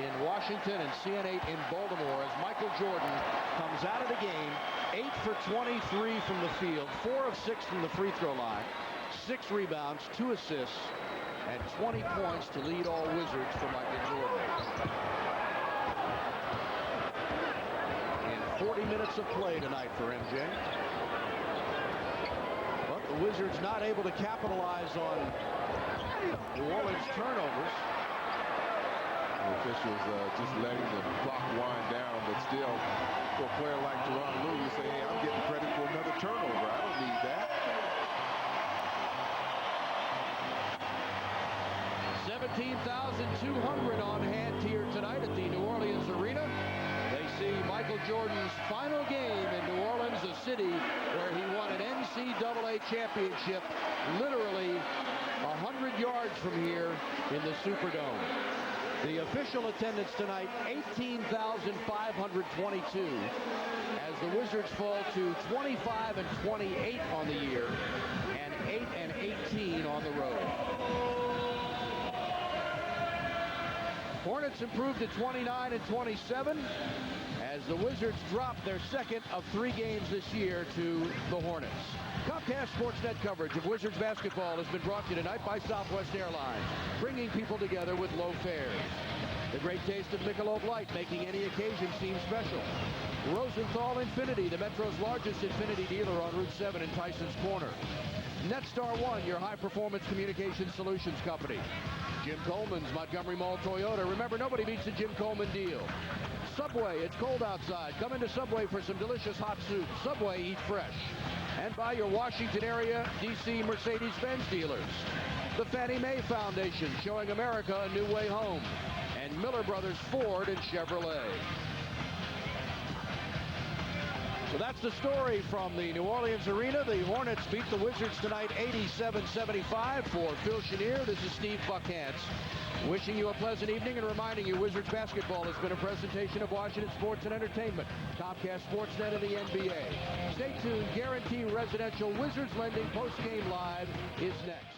[SPEAKER 1] in Washington and CN8 in Baltimore, as Michael Jordan comes out of the game 8 for 23 from the field, 4 of 6 from the free throw line, 6 rebounds, 2 assists, and 20 points to lead all Wizards for Michael Jordan. 40 minutes of play tonight for MJ. But the Wizards not able to capitalize on New Orleans turnovers.
[SPEAKER 3] The officials just letting the clock wind down, but still, for a player like Jerome Lou, you say, hey, I'm getting credit for another turnover. I don't need that.
[SPEAKER 1] 17,200 on hand here tonight at the New Orleans Arena. They see Michael Jordan's final game in New Orleans, a city where he won an NCAA championship literally 100 yards from here in the Superdome. The official attendance tonight, 18,522, as the Wizards fall to 25 and 28 on the year and 8 and 18 on the road. Hornets improved to 29 and 27 as the Wizards drop their second of 3 games this year to the Hornets. Comcast Sportsnet coverage of Wizards basketball has been brought to you tonight by Southwest Airlines, bringing people together with low fares. The great taste of Michelob Light, making any occasion seem special. Rosenthal Infinity, the Metro's largest Infinity dealer on Route 7 in Tyson's Corner. Netstar One, your high-performance communication solutions company. Jim Coleman's Montgomery Mall Toyota. Remember, nobody beats the Jim Coleman deal. Subway, it's cold outside. Come into Subway for some delicious hot soup. Subway, eat fresh. And by your Washington area DC Mercedes-Benz dealers. The Fannie Mae Foundation, showing America a new way home. And Miller Brothers Ford and Chevrolet. So that's the story from the New Orleans Arena. The Hornets beat the Wizards tonight 87-75. For Phil Chenier, this is Steve Buckhantz, wishing you a pleasant evening and reminding you Wizards basketball has been a presentation of Washington Sports and Entertainment, Comcast Sportsnet, and the NBA. Stay tuned. Guarantee Residential Wizards Lending postgame live is next.